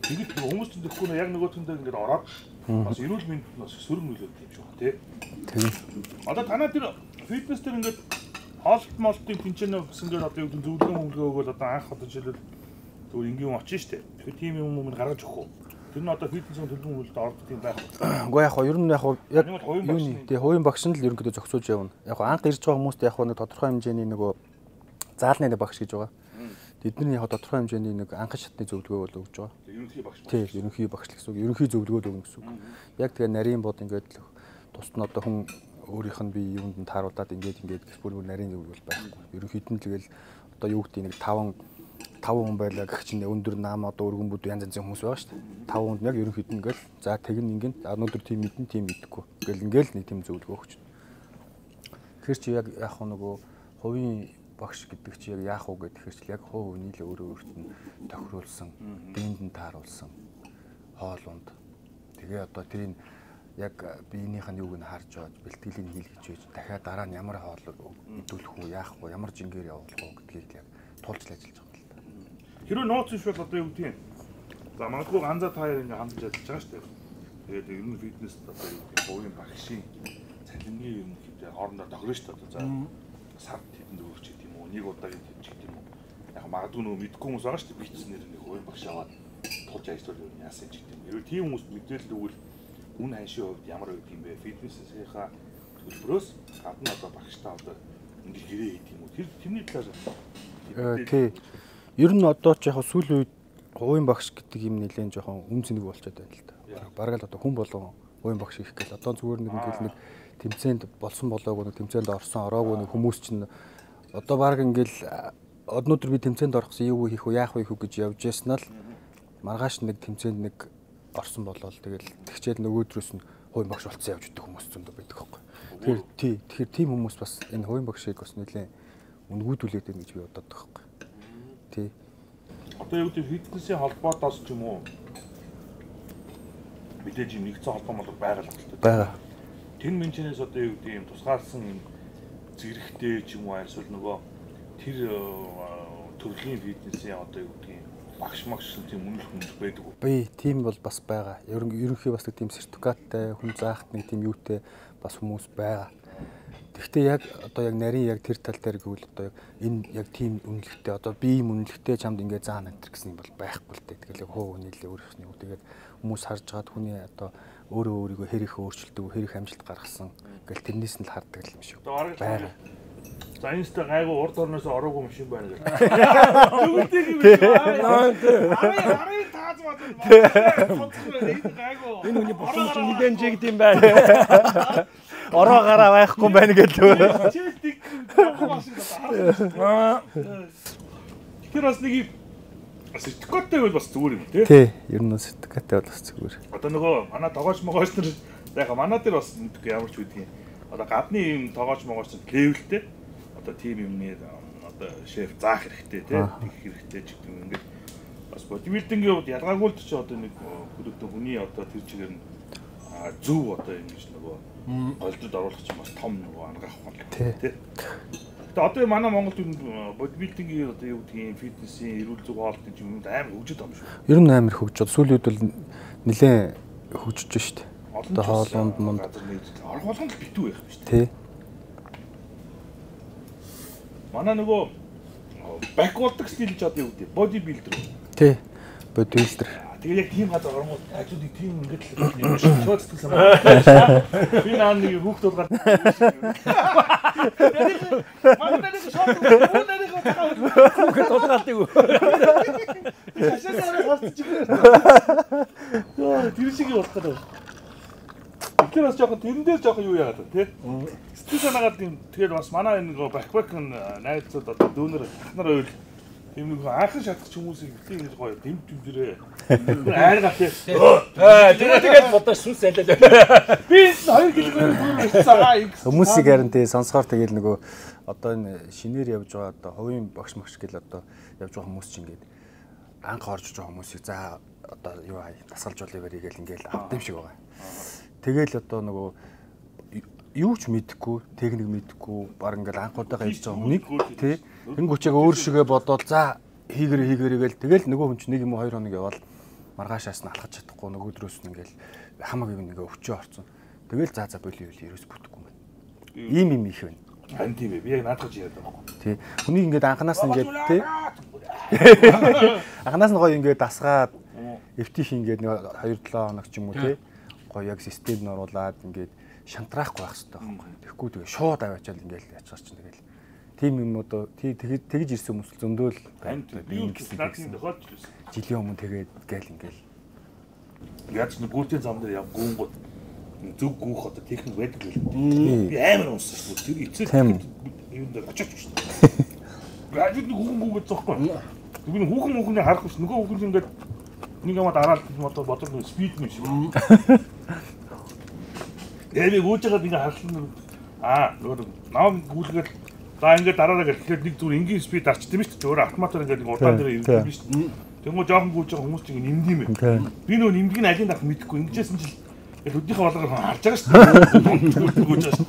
Тэгээд хүмүүс ч тэгэхгүй нэ яг нөгөөтөндөө ингэж ороод бас эрүүл мэндэд бас сөрөг нөлөөлдөг юм шиг байна те. Тэгээ. Одоо танаа тэр фитнес дээр ингэж хоолт молтын тэнцэнэ гэсэнгээр одоо юу зөвлөгөө өгөөл одоо анх одоо жишээлбэл зөв ингийн очиж штэ. Тэгэхээр тийм юм гаргаж өгөх үү? Тэр нь одоо фитнесийн төлбөр мөлд ордог юм байх. Уу яг ер нь яг юуны тий хувийн багш нь л ерөнхийдөө зохицуулж явна. Яг анх ирж байгаа хүмүүст яг нэг тодорхой хэмжээний нөгөө заалны багш гэж байгаа. Тэдний яг тодорхой хэмжээний нэг анхан шатны зөвлөгөө бол өгж байгаа. Ерөнхий багш. Тий, ерөнхий багш гэсэн үг. Ерөнхий зөвлөгөө өгнө гэсэн үг. Яг тэгээ нарийн бод ингээд л тусад нь одоо хүн өөрийнх нь бие юунд нь тааруулаад ингээд гэж бүр нарийн зөвлөгөө байхгүй. Ерөнхийд нь тэгэл одоо юу гэдэг нэг 5 хүн байлаа гэх чинь өндөр наам одоо өргөн бүд янз янзын хүмүүс байгаа шүү дээ. 5 хүнд яг ерөнхийд нь ингээл за тэгин ингээд өндөр тим мэдэн тим мэдэхгүй. Ингээл нэг тим зөвлөгөө өгч. Тэгэхээр чи яг нөгөө хувийн багш гэдэг чи яг яах вэ гэхээр чи яг хувь хүний л өөрөө өөрт нь тохируулсан, дээнд нь тааруулсан хоол унд. Тэгээ одоо тэрийг яг биенийх нь юуг нь харж байгаа бэлтгэлийг хийлгэж байж дахиад дараа нь ямар хоол идүүлэх үү, яах вэ, ямар жингээр явуулах уу гэдгийг яг тулж ажиллаж байгаа юм л да. Хэрвээ нууц биш бол одоо юу гэдэг юм. За магадгүй ганцаа таяр ингээ хандж ажиллаж байгаа шүү дээ. Тэгээд ер нь фитнес одоо юу гэдэг хувийн багшийн цалингийн юм гэдэг хоорондоо тохирно шүү дээ. За сард хэдэн төгрөг ч гэдэг юм уу, нэг удаагийн төвч гэдэг юм уу. Яг магадгүй нөгөө мэдгүй хүмүүс байгаа шүү дээ. Битснэр нэг хувийн багш аваад тулж ажиллах юм яасан ч гэдэг юм. Ерөө тийм хүмүүст мэдээлэл өгвөл үн ханшийн хувьд ямар үед юм бэ? Фитнесийнхаа төлбөрөөс гадна одоо багштай одоо ингээ гэрээ хийх юм уу? Тэрний талаар тий. Ер нь одоо ч яг сүүлийн үед хувийн багш гэдэг юм нэлээд жоохон үн цэнэг болчиход байна л да. Бараг л одоо хүн болгон хувийн багш хийх гээл одоо зүгээр нэг ингээл нэг тэмцээнд болсон болоогүй нэг тэмцээнд орсон ороогүй нэг хүмүүс чинь одоо бараг ингээл өнөөдөр би тэмцээнд орохсон юу хийх вэ яах вэ гэж явж яснаа л маргааш нэг тэмцээнд нэг орсон болоод тэгэл тэгчээл нөгөөдрөөс нь хувийн багш болцсон явж идэх хүмүүс зөндөө байдаг байхгүй. Тэгэхээр тийм хүмүүс бас энэ хувийн багшийг бас нэлээд үнгүүдүүлээд байна гэж би боддог байхгүй. Тий. Одоо юу гэдэг фитнесийн холбоотоос ч юм уу мэдээж юм нэгдсэн холбоо мод байгаа л байна. Бага. Тэр мэнчнээс одоо юу гэдэг юм тусгаалсан юм зэрэгтэй ч юм уу эсвэл нөгөө тэр төрлийн фитнесийн одоо юу гэдэг юм багш тийм үнэлэх байдаг уу? Би тийм бол бас байгаа. Ерөнхий бас тийм сертификаттай хүн заахт нэг тийм юутай бас хүмүүс байгаа. Гэхдээ яг одоо яг нарийн яг тэр тал дээр гэвэл одоо яг энэ яг тийм үнэлэхтэй одоо би ийм үнэлэхтэй чамд ингээ заана энэ гэсэн юм бол байхгүй л дээ. Тэгэл яг хуу үнэлээ өөрийнхний үг. Тэгээд хүмүүс харж байгаад хүний одоо өөрийгөө хэр их өөрчлөлтөв, хэр их амжилт гаргасан гэл тэрнээс нь л хардаг юм шиг байгаа. За энэстэй гайгүй урд орноос ороогүй машин байна гэх. Зүгтийг юм байна. Арай тааз бодсон. Гайгүй. Энэ хүний болсон чинь нэгэн жигд юм байна. Ороо гараа байхгүй байна гэлээ. Тэр бас нэг сертификаттай бол бас зүгээр юм тий. Тий, ер нь сертификаттай бол бас зүгээр. Одоо нөгөө манай тогооч могооч нар яг манай дээр бас мэдгүй ямар ч үдгийг. Одоо гадны юм тогооч могооч левелтэй. Одоо тим юмны одоо шеф заах хэрэгтэй тий. Их хэрэгтэй ч гэдэг юм ингээд бас бодибилдингийн хувьд ялгаагүй л ч одоо нэг хөдөлгөөн хүний одоо тэр чигээр нь зөв одоо юм гэж нөгөө голдод оруулах чинь бас том нөгөө ангаах байна тий. Тэгээ одоо манай Монголд бодибилдингийн одоо юу гэдгийг фитнесийн эрүүл зүг хоолтын юм амар хөгжиж байгаа юм шүү. Ер нь амар хөгжиж байгаа. Сүүлийн үед бол нэлээд хөгжиж байна шүү дээ. Одоо хоолунд манд орох болгонд битүү байх юм шүү дээ. Тий. Манай нөгөө бакворд стил ч одоо юу гэдэг бодибилдер. Тий. Бодибилдер. Тэгээ яг тийм газар оронгууд ажлуудыг тийм ингээд л юм шиг шууд сэтгэлсэн байна. Би наа нэг хүүхд болгоод. Манай нэг шууд хүүхд болгоод юу. Яшаасаа харцчих. Тэр шиг болох гэдэг. Тэгэхээр бас жоохон тэрэн дээр жоохон юу яагаад вэ, тий? Сэтгэл санаагаад тийм тэгээд бас манай энэ бакбак найзууд одоо дүүнер ахнаар ойл тийм нэг анхан шатгч хүмүүсийг битгий ингэж гоё дэмтвэрээ айргаа тий. Тэгээд бодож сүнс айлаа. Би 2 кг цагаа хүмүүсийг харин тий сонсохоор тэгээд нөгөө одоо энэ шинээр явж байгаа одоо хувийн багш гэл одоо явж байгаа хүмүүс чинь ингээд анх орж байгаа хүмүүсийг за одоо юу дасгалжуулъя гээл ингээл авд юм шиг байгаа. Тэгэл одоо нөгөө юу ч мэдэхгүй, техник мэдэхгүй, баг ингээл анхудаага ярьж байгаа хүнийг тий тэнгуучааг өөр шигээ бодоод за хийгэрээ гээл тэгэл нөгөө хүн чинь 1 юм уу 2 хоног яваал маргаашаас нь алхаж чадахгүй нөгөөдрөөс нь ингээл хамаг юм ингээ өвчөө орцсон. Тэгэл за болио ерөөс бүтэхгүй юм. Ийм их байна. Хан тийм ээ. Би яг наадах гэж яриад байгаа. Тий. Хүнийг ингээд анханаас нь ингээд тий. Анханаас нь гоё ингээд дасгаад FT шингээд нэг 2-7 хоног ч юм уу тий. Гоё яг системд оруулаад ингээд шантраахгүй байх хэрэгтэй байхгүй. Тэгэхгүй тэгээ шууд аваачаал ингээд яцгаач чинь тэгэл. Тим юм одоо тэгж ирсэн хүмүүс зөндөөл би юу гэсэн тохиолдож байсан. Жилийн өмнө тэгээд гээл ингээд яаж нэг гүртийн зам дээр яг гүнгууд зөв гүөх одоо техник байдаг л. Би амар унссан шүү. Тэр эцэг юм дээр очиж шүү. Яаж нэг хүүхэн зоохгүй. Би нэг хүүхний харах биш. Нөгөө хүүхэн ингээд нэг юм дараалт одоо бодож спид юм шиг. Энийг үүж байгаа би харахлаа. Нөгөө наваг гүйлгээд за ингээд дараараа гэхэд нэг зүгээр энгийн спид арчдсан юм шүү. Өөрөө автоматар ингээд нэг удаан дээр ирдэг биш. Тэгмээ жоохон гүйж байгаа хүмүүс чинь нэмдэм юм. Би нөгөө нэмдгийг алийг дах мэдэхгүй ингэжсэн чинь өднийхээ болгоор харж байгаа шүү. Гүйж байгаа.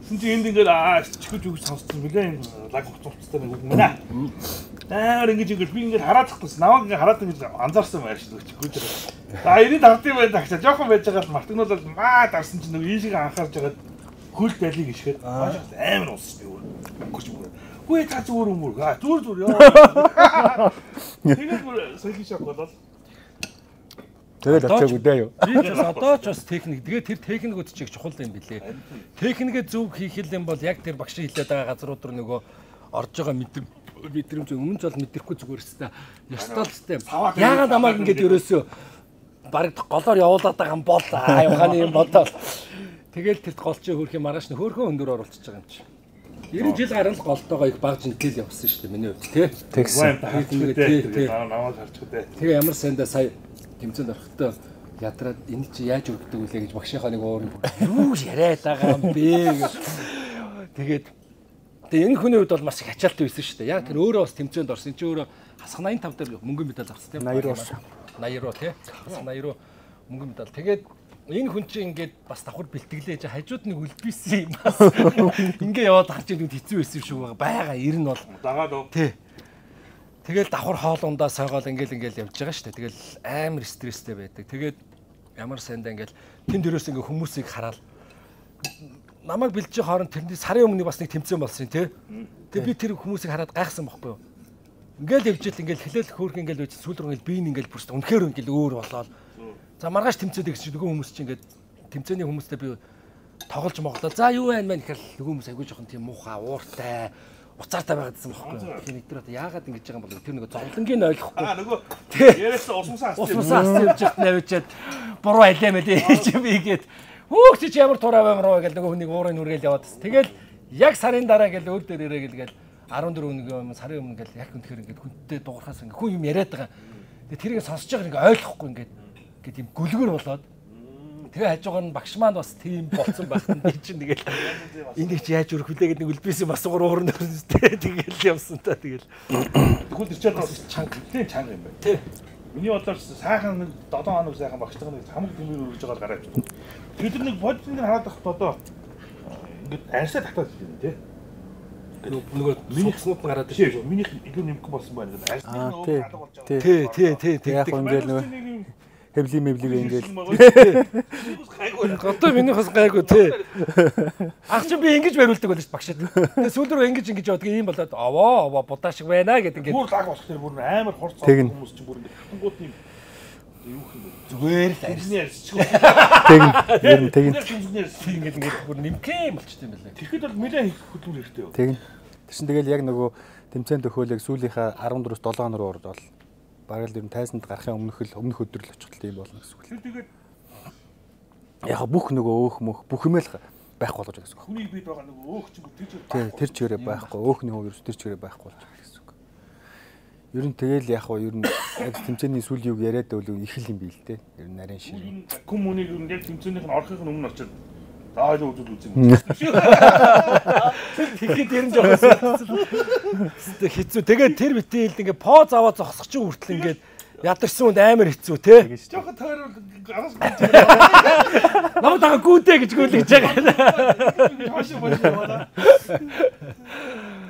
Син чи энд ингээд чихэж үгүй сонссон билээ. Лаг хуцуцтай нэг үг мэнэ. Ингэж ингээд би ингээд хараад тахсан. Наваг ингээд хараад ингэж анзаарсан байр шүү. Гүйж байгаа. За ирээд ардын байд тагчаа жоохон байж байгаа мартагнуулаад дарсан чинь нөгөө ийшиг анхаарж байгаа хөл байлыг ишгээд амар уус би өөр. Гүй та зүгээр юм уу? Зүгээр яа. Тэгээд бүр соёлын шок болол. Тэгээд очиагүй дээ юу. Би ч одоо ч бас техник. Тэгээд тэр техникүүд ч их чухал юм билээ. Техникээ зөв хийх юм бол яг тэр багш хэлээд байгаа газрууд руу нөгөө орж байгаа мэдрэмж өмнө зол мэдрэхгүй зүгээр өстэй. Ёстой л систем. Яагаад намайг ингэж ерөөсөө бараг голоор явуулаад байгаа юм бол яваханы юм бодоод. Тэгэл тэр голчийн хөрхийн маргааш нь хөөхөн өндөр оруулчихж байгаа юм чи. 90 жил гарал голтойгоо их баг жинтэл явсан шүү дээ миний хувьд тий. Тэгсэн. Намайг харчихгүй дээ. Тэгээ ямар сайндаа сая тэмцээнд орохтой ядраад энэ чи яаж өргөдөг үлээ гэж багшийнхаа нэг өөр юу яриад байгаа юм бэ гэж. Тэгээд энэ хүний хувьд бол маш их ачаалттай байсан шүү дээ. Яг тэр өөрөө бас тэмцээнд орсон. Чи өөрөө хасах 85 дээр мөнгөн медаль авсан тийм. 80 руу тий. Хасах 80 руу мөнгөн медаль. Тэгээд энэ хүн чинь ингээд бас давхар бэлтгэлээж хажууд нэг үлбийсэн юм бас ингээ яваад харж ирэхэд хэцүү байсан шүү байгаа. Ер нь бол дагаад уу. Тий. Тэгэл давхар хоолундаа сойгоол ингээл явж байгаа шүү дээ. Тэгэл амар стресстэй байдаг. Тэгээд ямар сайндаа ингээл тэн дөрөөс ингээ хүмүүсийг хараад намайг бэлжих хооронд тэрний сарын өмнө бас нэг тэмцээн болсон тий. Тэгээд би тэр хүмүүсийг хараад гайхсан байхгүй юу. Ингээл явж ил ингээл хэлэл хөөх ингээл үз сүүл рүү ингээл би ингээл бүрст үнэхээр ингээл өөр болоод за маргааш тэмцээдэг гэсэн нөгөө хүмүүс чинь ингээд тэмцээний хүмүүстэй би тоглож моглоо. За юу байна мэн гэхэл нөгөө хүмүүс айгүй жоохон тийм муухай, ууртай, уцаартай байгаадсан байхгүй. Тэгэхээр нэгдэр одоо яагаад ингэж байгаа юм бол тэр нөгөө зовлонгийн ойлгохгүй. Нөгөө яриасаа усмсаа асууж явж навчаад буруу алиа мэлээ чи би гээд хөөх чи ямар тураа баймруу гэж нөгөө хүнийг уурын нүргээл яваад tas. Тэгэл яг сарын дараа гэл өөр дээр ирээ гээл 14 өдрийн сарын өмнө гэл яг үнэхээр ингээд хүнтэй дуурхаас ингээд хүн юм яриад байгаа. Тэгээ тэрийг сонсож байгаа ингээ ойлгохгүй ингээд гэдэг юм гүлгэр болоод тэгээ хажуугаар нь багш маань бас тийм болцсон байхад би чинь тэгэл энийг чи яаж өрөх вүлээ гэдэг нэг үлбээсэн бас уурын өрнөстэй тэгэл явсан та тэгэл тэгвэл тэр чинь бас чанга юм байна. Тий. Миний бодлоор сайхан нэг 7 хоног сайхан багштайгаа нэг хамаг дэмээр өргөж байгаа гараад байна. Тэр нэг бодитын хараад байхад одоо ингээд арьсаа татаад байна тий. Нөгөө миний снуп гараад байна шүү. Миний илүү нэмэх болсон байна гэдэг арьс нөгөө алга болж байгаа. Тий. Яг ингээд нөгөө хэвлийн мэвлийг ингээл одоо минийхээс гайгүй тий. Ах чи би ингэж бариулдаг байлаа ш багшаад. Тэгээ сүүл рүү ингэж яваад ийм болоод овоо будаа шиг байна гэд ингээд бүр лаг болох тэр бүр амар хурц хүмүүс чинь бүр ингээд хангууд юм юу юм бэ? Зүгээр л арьсны арьсчгүй. Ингээд бүр нэмхээ болчтой юм байлаа. Тэгэхэд бол нэлээд их хөдөлгөөн хэрэгтэй юу? Тэгнь. Тэсн тэгэл яг нөгөө тэмцээнд төхөөлөг сүүлийнхаа 14-өөс 7 хоног руу ордол бараг л ер нь тайсанд гарахын өмнөх өдрөл очихдол тийм болно гэсэн үг. Тэгээд яг бүх нөгөө өөх мөх бүх юм л байхгүй болж байгаа гэсэн үг. Хүний бид байгаа нөгөө өөх чинь тэр чигээрээ байхгүй, өөхний хувь ерөөс тэр чигээрээ байхгүй болж байгаа гэсэн үг. Ер нь тэгэл яг юу ер нь яг тэмцээний сүүлийн үг яриад байвал их л юм бий л дээ. Ер нь нарийн шин. Хүмүүнийг ер нь яг тэмцээнийх нь орохын өмнө очиод зааж үзэл үзэн юм. Тэгэхэд ер нь жоохон хэцүү. Тэгээд тэр битэл ингээ поз аваа зогсох чинь хүртэл ингээд ядарсан үнд амар хэцүү те. Жоохон тойрол араас намайг тага гүдээ гэж гүйлгэж байгаа. Хашаа болчихлоо.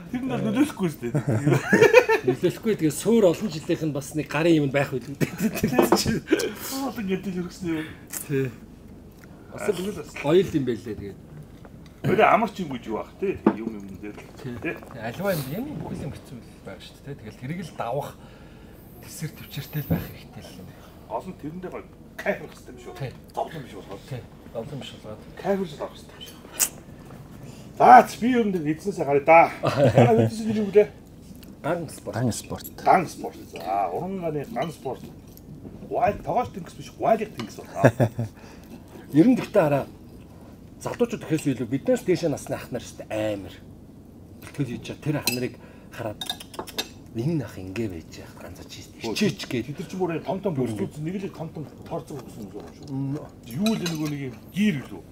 Тэр нь нөлөөлөхгүй шүү дээ. Нөлөөлөхгүй тэгээ суур олон жилийнх нь бас нэг гарын юм байх байлгүй. Олон гэдэл өргөсөн юм. Тий. Бас ойл юм байлээ тэгээд. Өөрөө амар ч юм гэж юу ах тий юм дээр тий. Альва юм бүх юм хэцүү байх шүү дээ. Тэгэл тэрийг л давах тэсэр төвчөртэй л байх хэрэгтэй л юм. гол нь тэрэндээ гоё кайф хэрэгтэй юм шүү. Зовлон биш болгоод. Тий. Зовлон биш болгоод. Кайфж авах хэрэгтэй юм шүү. За би ер нь эзнээсээ гараа да. Манай эзнээс нэр юу вэ? Ган спорт. Ган спорт. За уранганы ган спорт. Wild тогооч тэнгис биш, wild тэнгис байна. Ер нь гэхдээ хараа залуучууд гэхээс илүү биднээс дээшээ насны ах нар шүү дээ амар. Бэлтгэл хийж чаа тэр ах нарыг хараад энэ ах ингэ байж яах ганцаа чийч гээд тэр чинь бүр том бүрсгүүц нэг л том торцог өгсөн юм шүү. Юу л нөгөө нэг юм гэр гэлөө.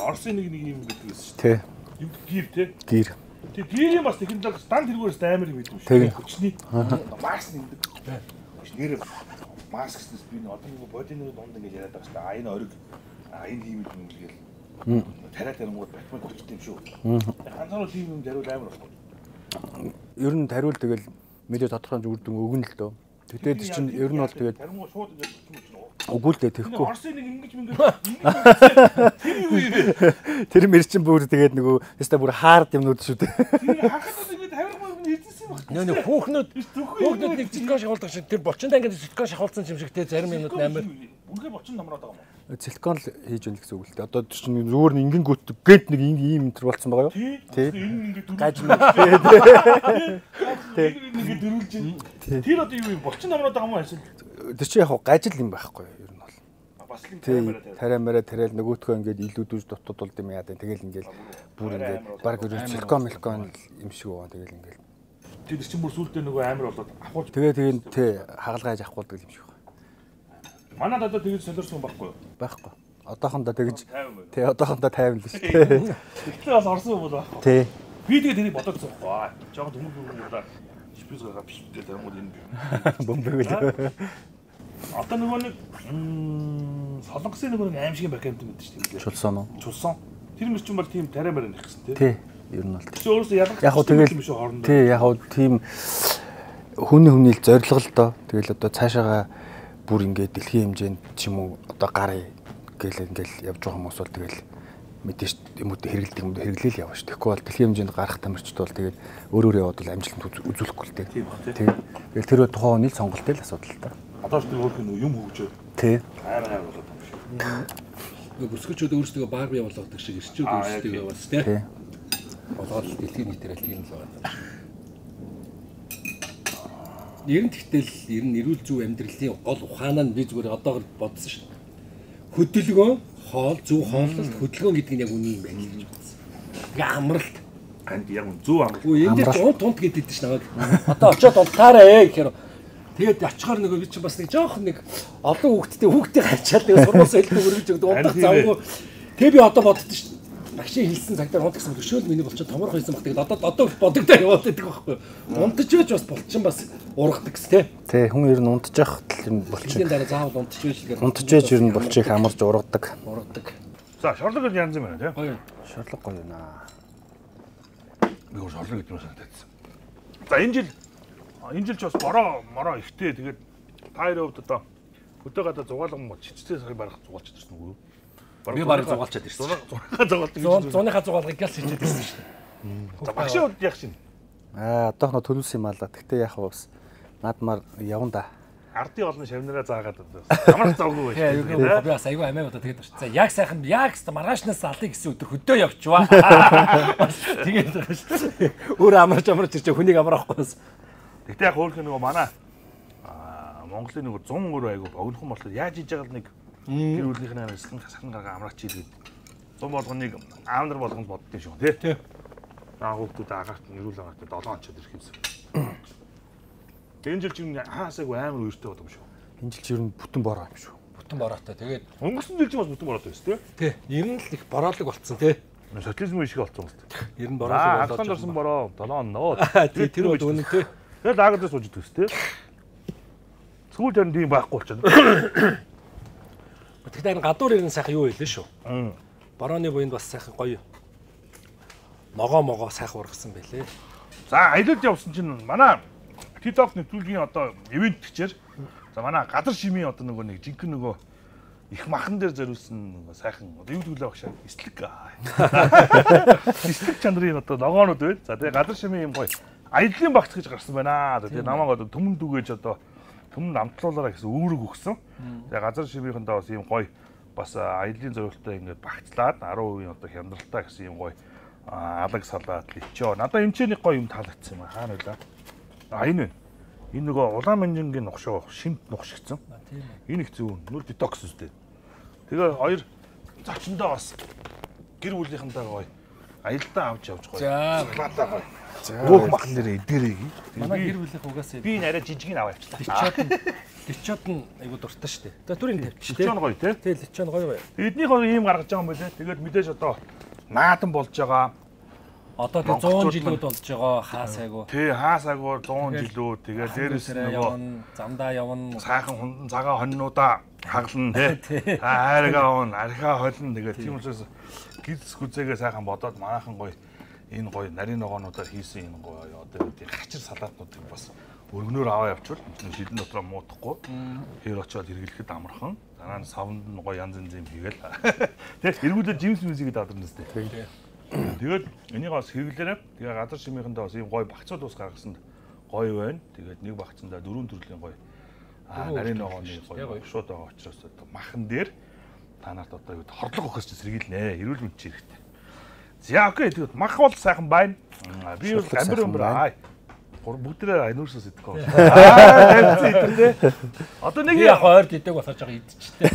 Орсын нэг юм гэдэг шүү. Тий. Юу гэр те? Гэр. Тэг гэрийн бас тэхэнд дан тэргүүрээс амар юм гэдэг шүү. Хүчний маск нэгдэг. Нэр маск гэснээс би одоо нэг бодины дунд ингэж яриад байгаа шүү дээ. Энэ ориг энэ юм юм гээл. Тарай тарингууд батман хүчтэй юм шүү. Ганцаар л юм зариул амар болох. Ер нь тариул тэгэл мэдээ тодорхой зүрдэн өгнө л дөө. Тэгээд чинь ер нь бол тэгээд тарингууд шууд ингэж юм уу? Үгүй л дээ тэгэхгүй. Орсын нэг ингэж Тэр мэр чинь бүр тэгээд нөгөө яста бүр хаард юмнууд шүү дээ. Тэр хахад ингэ тавиргуу юм хийсэн юм байна. Нөө хүүхнүүд нэг зэтгэн шахуулдаг шиг тэр булчинд ангид зэтгэн шахуулсан юм шиг те зарим юмнууд амар. Үнэхээр булчин намраад байгаа юм. Силикон л хийж өгнө гэсэн үг л дээ. Одоо чинь зүгээр нэг ингэнгүүт гэнт нэг ийм энэ төр болсон байгаа юу? Тий. Энэ ингэ гаж ингэ дөрүүлж байна. Тэр одоо юу юм булчин намраад байгаа юм уу эсвэл? Тэр чинь яг гажил юм байхгүй юу? Ер нь бол. Бас л тариамаараа тариал нөгөөтгөө ингээд илүүдүүж дутууд болд юм яа. Тэгэл ингээд бүр ингээд баг силикон юм шиг байгаа. Тэгэл ингээд. Тэр чинь бүр сүултээ нөгөө амар болоод авахулж. Тэгээд тий хагалгааж авахулдаг юм шиг байна. Манайд одоо тэгж солирсон байхгүй юу? Байхгүй. Одоохондоо тэгж тий одоохондоо 50 л шүү дээ. Тэгтээ бас орсон юм бол байхгүй. Тий. Би тэгээ тэрийг бодоодсон байхгүй. Жогоо төмөр шпизгаа биштэй тарингууд энэ бомбэглээ. Одоо нөгөө нэг солонгосын нөгөө нэг аим шиг бакемт мэддэг шүү дээ. Чулсан уу? Чулсан. Тэр мөр чинь бол тийм тариамаар нэх гэсэн тий. Тий. Ер нь бол. Чи өөрөөсөө ялгах юм шүү хоорондоо. Тий, яг хөө тийм хүний л зориг л доо. Тэгэл одоо цаашаага бүр ингээд дэлхийн хэмжээнд ч юм уу одоо гарыг гээл ингээл явж байгаа хүмүүс бол тэгэл мэдээж юмуд хэрэглээл яваа шүү. Тэгэхгүй бол дэлхийн хэмжээнд гарах тамирчид бол тэгээд өөрөөр яваад бол амжилт үзүүлэхгүй л дээ. Тийм ба тий. Тэгэл тэр тухайн хүний сонголттой л асуудал та. Одоо ч тэр өөрх нь юм хөгжөө. Тий. Амар болоод байгаа юм шиг. Нөгөө бүсгүүчүүд өөрсдөө баг бий болгодог шиг ирчүүд өөрсдөө яваас тий. Болгоод л дэлхийн нийтээр л тийм л байгаа. Ер нь тэгтэл ер нь эрүүл зөв амьдралын гол ухаанаа би зүгээр одоогор бодсон шүү дээ. Хөдөлгөөн, хоол, зөв хооллолт, хөдөлгөөн гэдэг нь яг үний юм байна гэж бодсон. Тэгээ амралт. Анд яг зөв амралт. Үгүй энэ дээр тунт гэдэг чинь намайг. Одоо очиод унтаарай гэхээр тэгээд очихоор нөгөө би чинь бас нэг жоох нэг олон хүүхдтэй хачаад тэгээ сурмаас хэлбэг өргөж өгдөг унтах завгүй. Тэгээ би одоо боддоо шүү дээ. Багшийн хэлсэн цаг дээр унтсан төшөөл миний болчиход томорох байсан баг. Тэгээд одоо бодогдоо яваад байдаг байхгүй. Унтаж байж бас болчин бас ургадаг гэсэн тий. Хүн ер нь унтаж явах юм болчих. Тийм дараа заавал унтаж байж л гэдэг. Унтаж байж ер нь болчих амарч ургадаг. За шорлог гэж янз юм байна тий. Гоё. Шорлог гоё наа. Би өөр шорлог гэдэг юм санагдсан. За энэ жил ч бас бороо ихтэй тэгээд тайрын хувьд одоо хөдөө гадаа зугаалган чичтэй сарын барах зугаалч ирсэн үгүй юу? Би барыг зугаалчаад ирсэн. 6 зугаалт гэж. 100-ныхаа зугаалгыг гал хийгээд ирсэн шүү дээ. За багшийн хувьд яг шин. Одоохно төлөвсөн юм аа л. Гэхдээ яг бас наадмаар явна да. Ардын олон шавнараа заагаад амар завгүй байж. Би бас айгүй амиа бодоо тэгээд очсон. Яг сайхан яг маргаашнаас алыг гэсэн өдөр хөдөө явчихваа. Тэгээд байгаа шүү. Өөр амарч ирж хүнийг амраахгүй бас. Гэтэ яг хөөх нөгөө манай Монголын нөгөө 100 өөр айгүй богинохон болохоор яаж хийж байгаа л нэг гэр бүлийнхээ нэслэн сахин гаргаа амраач хийгээд 100 болгоныг аавнар болгонд боддсон шүү тий. Хүүхдүүд агаарт нэрүүл агаарт 7 онцод ирэх юмсан. Энэ жил чинь хаасаагүй амар үертэй болов шүү. Энэ жил чинь ер нь бүтэн бороо юм шүү. Бүтэн бороотой. Тэгээд өнгөрсөн жил чинь бас бүтэн бороотой байсан тий. Ер нь л их бороолог болцсон тий. Социализм шиг болцсон юм байна. Ер нь бороолог болоод орсон бороо 7 нөө. Тэр бол үнэн тий. Тэгээд лагерд сууж идэх тий. Сүүл тань тийм байхгүй болчихно. Тэгэхдээ энэ гадуур ирэн сайхан юу хэлээ шүү. Борооны буйнд бас сайхан гоё. Могоо сайхан ургасан байлээ. За аялалд явсан чинь манай TikTok нэвтрүүлгийн одоо ивент гэчээр за манай газар шимийн одоо нөгөө нэг жинхэнэ нөгөө их махан дээр зориулсан нөгөө сайхан одоо юу гэвэл багшаа эслэг. Эслэг чанарын одоо логонууд байна. За тэгээ газар шимийн юм гоё аяллаа багц гэж гарсан байна. Тэгээ намайг одоо төмөн дүгээж одоо Түмэнд амтлуулаараа гэсэн үүрэг өгсөн. Тэгээ газар шивийнхэнтэй бас ийм гоё бас аялын зорилттой ингээд багцлаад 10% одоо хямдралтай гэсэн ийм гоё алаг салаад личоо. Надаа энэ ч нэг гоё юм таалагдсан юм хаана вэ? Энэ вэ? Энэ нөгөө улаан манжингийн нухшоо шимт нухшигдсан. Энэ их зөв нүр детокс үстэй. Тэгээ хоёр зочиндоо бас гэр бүлийнхэнтэй гоё аялдаа авч явж гоё. За салаатаа гоё. Бүх мах нэрээ эдгэрээ. Манай гэр бүлийнх угаасаа би нарай жижиг аваа явчлаа. личоод нь айгу дуртай шүү дээ. За түрийн тавьчих тий. Личон гоё тий. Тий, личон гоё. Эднийх ийм гаргаж байгаа юм байлээ. Тэгээд мэдээж одоо наадан болж байгаа. Одоо тэг 100 жилүүд болж байгаа хаасайгу. Тий, хаасайгу 100 жилүүд. Тэгээд дээрээс нөгөө замдаа явна. Сайхан хундан цагаан хоннуудаа хаглана тий. Хайргаа уун, архиа холно. Тэгээд тийм учраас гиз хүзээгээ сайхан бодоод манайхан гоё энэ гоё нарийн ногоонуудаар хийсэн энэ гоё одоо үүдийн хачир салаатнуудыг бас өргөнөөр аваа явуул шидэн дотроо муудахгүй хэр очиод хэрэглэхэд амархан дараа нь савнд нь гоё янз янз юм хийгээл тэгээд эргүүлээд жимс мюзикэд адарна зү. Тэгээд энийг бас хэрэглээрээ тэгээ газар шимийнхэндээ бас ийм гоё багцууд ус гаргасанд гоё байна. Тэгээд нэг багцандаа 4 төрлийн гоё нарийн ногооны гоё шууд байгаа учраас махан дээр та нарт одоо юу хордлого өгөхөс сэргийлнэ. Эрүүл мэнд хэрэгтэй. За окей тэгээд мах бол сайхан байна. Би бол амбар бүгдээ айнуурсаас идэхгүй. Одоо нэг яг ойр дэдэг босож байгаа идчихтэй.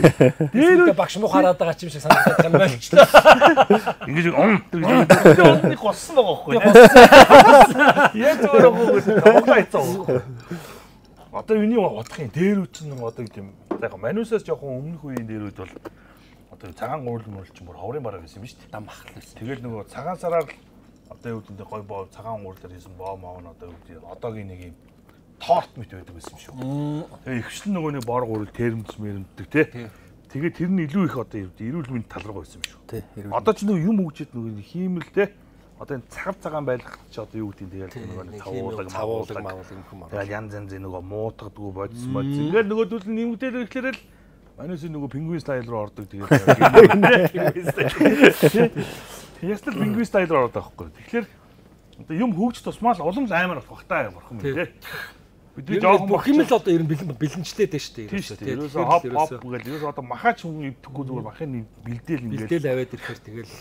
Дээрээ багш муу хараад байгаа юм шиг санагдаад юм болчихлоо. Ингэж нэг голсон байгаа байхгүй юу? Яг зөвөрөө углаа хийцээ. Одоо юуны бодох юм дээр үчин одоо гэдэм. Яг манусаас жоохон өмнөх үеийн дээрүүд бол одоо цагаан гурлын мөрөлч мөр ховрын бараа байсан юм шүү дээ. Дам бахлаа. Тэгэл нөгөө цагаан сараар одоо юу гэдэг гой боо цагаан уурлаар хийсэн боо маа нь одоо юу гэдэг одоогийн нэг юм торт мэт байдаг байсан юм шүү. Тэгээ ихшил нөгөө нэг бор гурал термц мэрэмддэг тий. Тэгээд тэр нь илүү их одоо юу гэдэг эрүүл мэнд тал руу байсан юм шүү. Тий. Одоо ч нөгөө юм өгчээд нөгөө хиймэл тий. Одоо энэ цагаан байлгах ч одоо юу гэдэг тэгээд нөгөө цавуулаг мавуулаг юм байна. Тэгээд янз янз нөгөө муутгадгүй бодис мод. Ингээд нөгөөдөл нь нэмэгдэл ирэхлээр л манайс нөгөө пингвин стайл руу ордог тэгээд ястал пингвин стайл руу ордог байхгүй. Тэгэхээр одоо юм хөгж тусмаа л улам аймаар болох таа бурхан юм тий. Бид жоохон бүх юм л одоо ер нь бэлэнчлээд дээ шүү дээ. Тий. Ерөөсөө хоп гэдэг ерөөсөө одоо махаач хүн ивдэхгүй зүгээр махын бэлдээл ингээд бэлдээл аваад ирэхээр тэгэл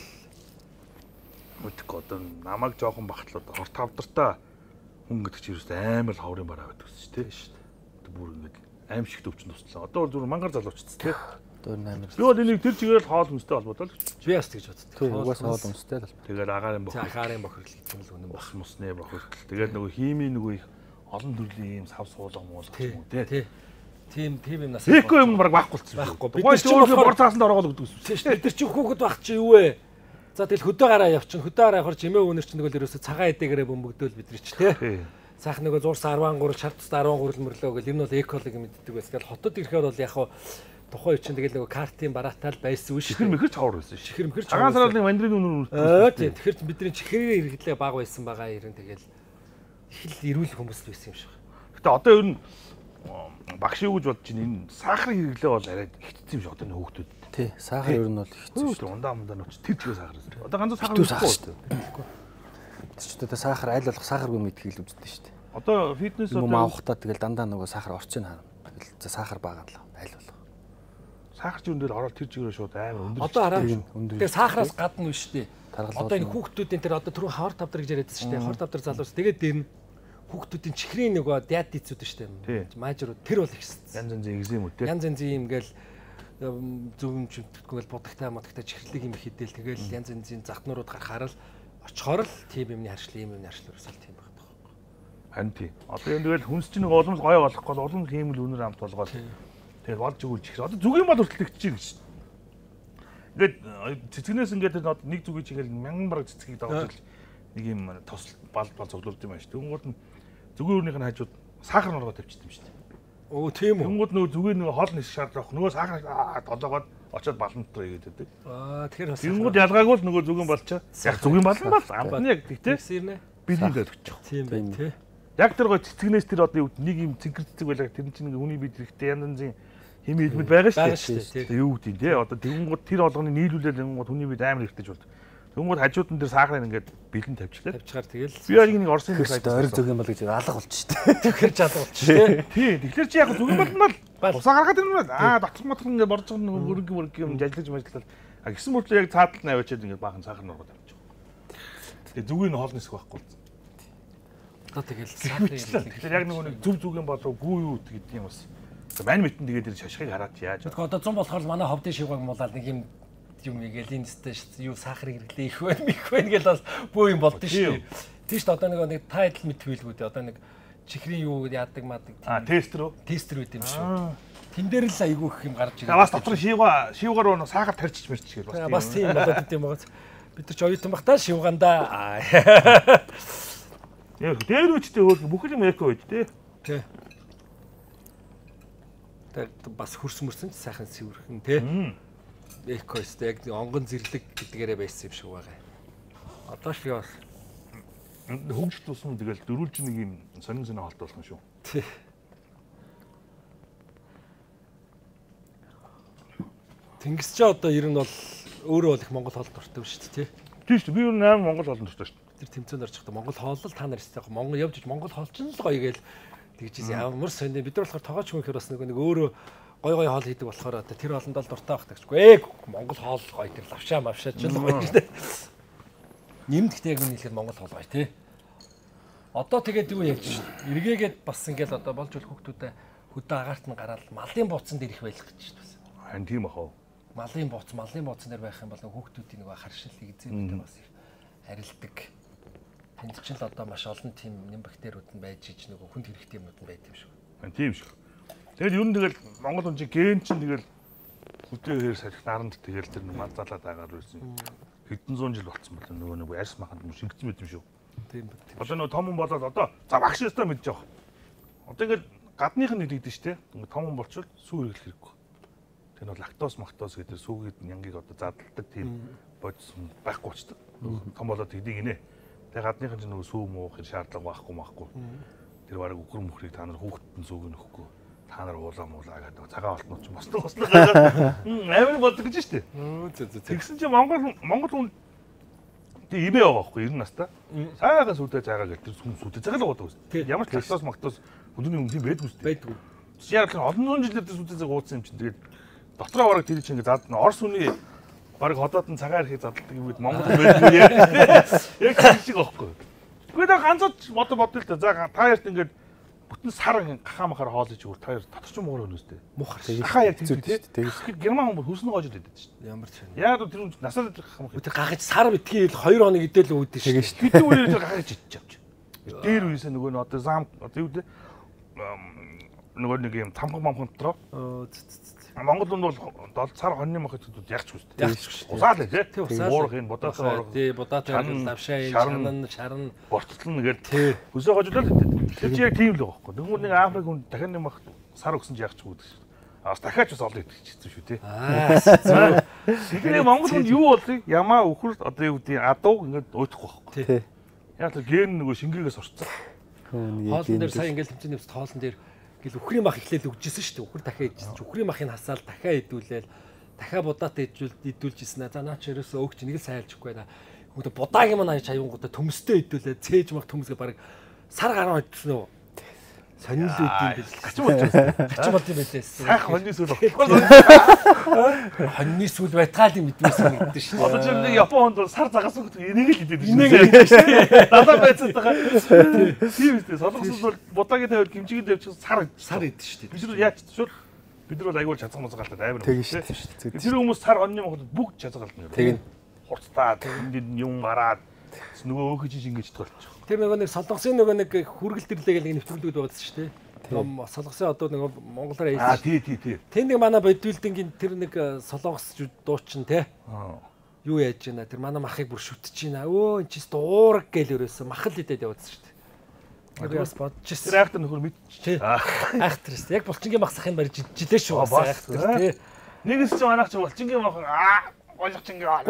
өдөх одоо намайг жоохон багтлаад хорт тавдартай хүн гэдэг чинь ерөөсөө амар ховрын бараа байдаг шүү дээ. Одоо бүр ингээд аимшигт өвчин туслаа. Одоо бол зүгээр мангар залуучц тий. Одоо амар. Би бол энийг тэр чигээр хоол хүнстэй холбоотой л би бас тэгж боддог. Угаас хоол хүнстэй л. Тэгээд агаарын бохирдол. Агаарын бохирдол гэдэг нь үнэн бос мусны бохирдол. Тэгээд нөгөө химийн нөгөө их олон төрлийн ийм сав суулга муулга юм уу тий. Тийм юм нас. Эко юм баг байхгүй болчихсон. Байхгүй. Бид нар ч бор цаасанд ороод өгдөг гэсэн шүү дээ. Бид нар чи хүүхэд байх чи юу вэ? За тэгэл хөдөө гараа явчин. Хөдөө гараа явахаар жимээ өнөр чинь тэгэл ерөөсө цагаан эдэгээрээ бөмбөгдөөл бид нар ч тий. Сайхан нөгөө зурсан 13 шартс 13 мөрлөө гэл энэ бол эколог мэддэг байсан. Тэгэл хотод ирэхээр бол яг хаа тухайн үе чинь тэгэл нөгөө картын бараатай л байсан үү шүү. Чихэр мэхэр чавар байсан шүү. Чихэр мэхэр чавар. Цагаан сарын мандрын үнэр тийм. Тэгэхээр бидний чихрийн иргэдлээ баг байсан байгаа ерэн тэгэл их л ирүүл хүмүүс л байсан юм шиг. Гэтэ одоо ер нь багш юу гэж бодож байна энэ сахарын хэрэглээ бол арай ихтсэн юм шиг одоо нэг хүүхдүүд. Тий, сахар ер нь бол ихтсэн шүү. Ундаа нууч тэр чигээр сахар байсан. Одоо ганц сахар байхгүй. Тэсч одоо сахар айл болох сахар гүм идэх л үздэг шүү дээ. Одоо фитнес одоо юм авахтаа тэгэл дандаа нөгөө сахар орчин хаа. Тэгэл сахар бага л айл болох. Сахар зүүн дээр ороод тэр чигээр шууд амар өндөр. Одоо хараа. Тэгээ сахараас гадна биш дээ. Одоо энэ хүүхдүүдийн тэр одоо түрүү хор тавдар гэж яриад байсан шүү дээ. Хор тавдар залуус. Тэгээд дээр нь хүүхдүүдийн чихрийн нөгөө диатицүүд шүү дээ. Мажрууд тэр бол ихсэн. Янз янзын экзем үү те. Янз янзын юм гээл зөвөм чимтгэл будагтай модагтай чихрлэг юм хийдэл тэгэл янз янзын захтнуурууд гарахаар л очихоор л тийм юмны харшлын юм юмны харшил өрөөсөл тийм байна. Харин тийм. Одоо энэ тэгэл хүнс чинь нэг улам гоё болохгүй бол улам хиймэл үнэр амт болгоод тэгэл болж өгүүл чихэр. Одоо зүгийн бод хүртэл тэгчих гэж. Ингээд цэцгнээс ингээд нэг зүгийн чихэл мянган бараг цэцгийг дагуулж нэг юм тос бал цоглуулд юм ааш. Тэнгууд нь зүгийн өрнийх нь хажууд сахар нургаа тавьчихсан юм шүү дээ. Оо тийм үү. Тэнгууд нөгөө зүгийн нөгөө хоол нис шаардлага нөгөө сахар толгоод очоод балант руу игээд байдаг. Тэгэхээр бас тэнгууд ялгаагүй л нөгөө зүгийн болчоо. Яг зүгийн балан бол амтны яг тий. Бидний л өгчих. Тийм байх тий. Яг тэр гоо цэцгнээс тэр одоо нэг юм цэнгэр цэцэг байлаа тэр чинь хүний бид хэрэгтэй янз янзын хими хэлбэр байгаа шүү дээ. Юу гэдэг тий. Одоо тэнгууд тэр олгоны нийлүүлээд тэнгууд хүний бид амар хэрэгтэй ч болдог. Тэнгүүд хажуудан дээр сахарын ингээд бэлэн тавьчихлаа. Тавьчихаар тэгэл. Би яг нэг Орсын ойр зүг юм бол гэж алга болчих шүү дээ. Тэгэхээр жаалга болчих тий. Тий, тэгэхээр чи яг зүг юм болно л. Усаа гаргаад ирнэ мэл. Дотор мотор ингээд борж байгаа нэг өрг юм ажиллаж мэдлээ. Гисэн мөртлөө яг цаадал нь аваачаад ингээд баахан сахар нургаад авчих. Тэгээ зүгийн хоолны хэсэг байхгүй. Одоо тэгэл сахарын. Тэгэхээр яг нэг зүг зүгийн болов гүү юу гэдэг юм бас. Мань мэтэн тэгээд тэр шашхыг хараад яаж. Тэгэхээр одоо 100 болохоор манай ховдын шивгааг муулаад нэг юм игээл энэ сте юу сахар хэрэглээ их байна гэл бас бөө юм болдсон шүү. Тийш одоо нэг тайтл мэдвэлгүй дээ. Одоо нэг чихрийн юу яадаг мадаг. Тестер үү? Тестер байт юм шүү. Тэн дээр л айгүй их юм гарч ирээ. Бас дотор шивгаар сахар тарьчих мэрч гэл бас. Бас тийм болоод идэм байгаа. Бид нар ч оюутан бах та шивгаандаа. Яг дээр үчтэй хөөх бүх юм эко байд тий. Тий. Бас хөрс мөрсөн ч сайхан сэвэрхэн тий. Экост яг онгон зэрлэг гэдгээрээ байсан юм шиг байгаа. Одоо шиг бас хөгжил тусам тэгэл дөрүүлж нэг юм сонин холт болох юм шүү. Тий. Тэнгис ч одоо ер нь бол өөрөө бол их Монгол хоол дуртай шүү дээ тий. Тийм шүү. Би ер нь 8 Монгол хоол дуртай шүү. Тэр тэмцээнд орж байхдаа Монгол хоол л та нар яг Монгол явж Монгол хоол ч л гоё гээл тэгж ямар сони бид нар болохоор тоогооч юм ихэр бас нэг өөрөө гой хоол хийдэг болохоор одоо тэр хоолнд бол дуртай байх гэжгүй. Монгол хоол гоё тэр лавшаа мавшаа ч л гоё шүү дээ. Нэмдэгтэй яг нийлээд Монгол хоол гоё тий. Одоо тэгээд юу яаж шүү. Эргээгээд бас ингээл одоо болж бол хүүхдүүдэд хөдөө агаарт нь гараад малын бууцсан дээр их байх гэж шүү дээ. Харин тийм бахав. Малын бууцсан дээр байх юм бол хүүхдүүдийн нэг харшил эзэмтэй бас их харилдаг. Тэнд ч л одоо маш олон тийм нэм бактериуд нь байж ич нэг хүнд хэрэгтэй юмуд нь байт юм шүү. Тийм шүү. Тэгэл ер нь тэгэл Монгол хүн чинь ген чинь тэгэл хөдөөхээр салхи наранд тэгэл тэр мандалаад агаар байсан. Хэдэн зуун жил болцсон бол нөгөө нэг арьс маханд шингэсэн мэт юм шүү. Тийм. Одоо нөгөө том хүн болоод одоо за багш өстө мэдж явах. Одоо ингээл гадных нь нэгдэж штэ. Ингээ том хүн болчихвол сүү хэрэглэх хэрэггүй. Тэр нь лактоз гэдэг сүүгийн нянгийг одоо задалдаг тийм бодис байхгүй болчихдог. Том болоод хэдийг инэ. Тэгээ гадныхан ч нөгөө сүү муух шаардлага байхгүй. Тэр бараг үхэр мөхрийг та нар хүүхдэд нь сүүг нөхгүй. Та нар уулаа гэдэг цагаан алтнууд ч бослоо амар болдог гэж штэ. Тэгсэн чинь Монгол хүн тийм ивэ байгаа байхгүй 90 настай. Сайхан сүдэ цайгаа гэдэг сүдэ цайгаа л уудаг үст. Ямар ч лактоз мактоз өдөрний өмнө тийм байдгүй үст. Байдгүй. Яг олон жилээр тэр сүдэ цайгаа уудсан юм чинь тэгээд дотроо бараг тэр чинь ингээд зад Орос хүний бараг ходоод нь цагаан архийг задалдаг юм гээд Монгол байдгүй яг тийм шиг байхгүй. Гэхдээ ганцод бодвол та за та ярт ингээд бүтэн сар гахаа махаар хоолж өгөр та ярт татчих муугар өнөстэй. Мухар. Гахаа яг тийм тийм. Тэгэхээр герман хүмүүс хөрснө гоожод байдаг шүү дээ. Ямар ч юм. Яг тэр насаад гахаа мах. Тэр гагаж сар битгий 2 хоног идэл үүдэн шүү дээ. Бидний үеэр тэр гагаж идчих авч. Дээр үеэсээ нөгөө нь одоо зам одоо юу вэ? Нөгөө нэг юм тамхан дотроо. Монгол хүн бол сар хоньны мах идэхэд ягч үстэй. Усаал тий. Уурах энэ бодоосоо орох. Тий, бодоосоо лавшаа, шарн борцлон гэдэг. Хүсээ хожуулаад идэв. Тэр чи яг тийм л байгаа байхгүй. Нөгөө нэг Африк хүн дахин нэг мах сар өгсөн чи ягч үүдэх шүү. Бас дахиад бас олон идэвчихсэн шүү тий. Тэгэхээр Монгол хүн юу болъё? Ямаа өхөр одоо юу гэдэг адуу ингээд уйдахгүй байхгүй. Тий. Яг л ген нөгөө шингээгээс орцсон. Хоолн дээр сая ингээд тэмцээний хоолн дээр гэл үхрийн мах ихлээл өгчээсэн шүү дээ. Үхэр дахиад идчихсэн чи үхрийн махыг хасаал дахиад идүүлээл дахиад будаатай идүүлжсэн. За наа чи ерөөсөө өөгч нэг л сайлжихгүй байна. Хөөе будаагийн маань аянгуудаа төмөстэй идүүлээ. Цээж мах төмөсгээ баг сар гараа идсэн үү? Сонин л үдийн бил. Гачин болж байсан. Гачин болд юм байлээ. Сайх хоньны сүүл болохгүй. Хоньны сүүл байтгаал юм идвэсэн гэдэг шүү дээ. Одоо ч нэг Японд бол сар загас өгдөг энийг л идэв. Энийг л идэв шүү дээ. Надад байцсан тага. Тийм үстэй. Солонгос бол будаагийн тавьд гимжигийн тавьд сар идэв шүү дээ. Бид нар яаж шууд бид нар бол аягүй чацсан музгаалтай амар. Тэг шүү дээ. Тэр хүмүүс сар хоньны моход бүгд чацгаална. Тэг. Хурцтаа тэнд юм гараад нөгөө өөхөж ингэж идэх болчих. Тэр нөгөө нэг солонгосын нөгөө нэг хүргэлт ирлээ гэх нэвтрүүлэгд байгаадсан шүү дээ. Нөгөө солонгосын одоо нөгөө монголоор аяасан. Тий. Тэнд нэг манай бодибилдингийн тэр нэг солонгос дуучин те. Юу яаж байна? Тэр манай махыг бүр шүтэж байна. Өө эн чис дуураг гээл өрөөсөн мах л идээд явуулсан шүү дээ. Тэр бас бодчихсон. Тэр айхтар нөхөр мэдчихээ. Айхтарс. Яг булчингийн мах сахын барьж жилээ шүү. Айхтар те. Нэгс ч манайх ч булчингийн мах ойлгочихингээ.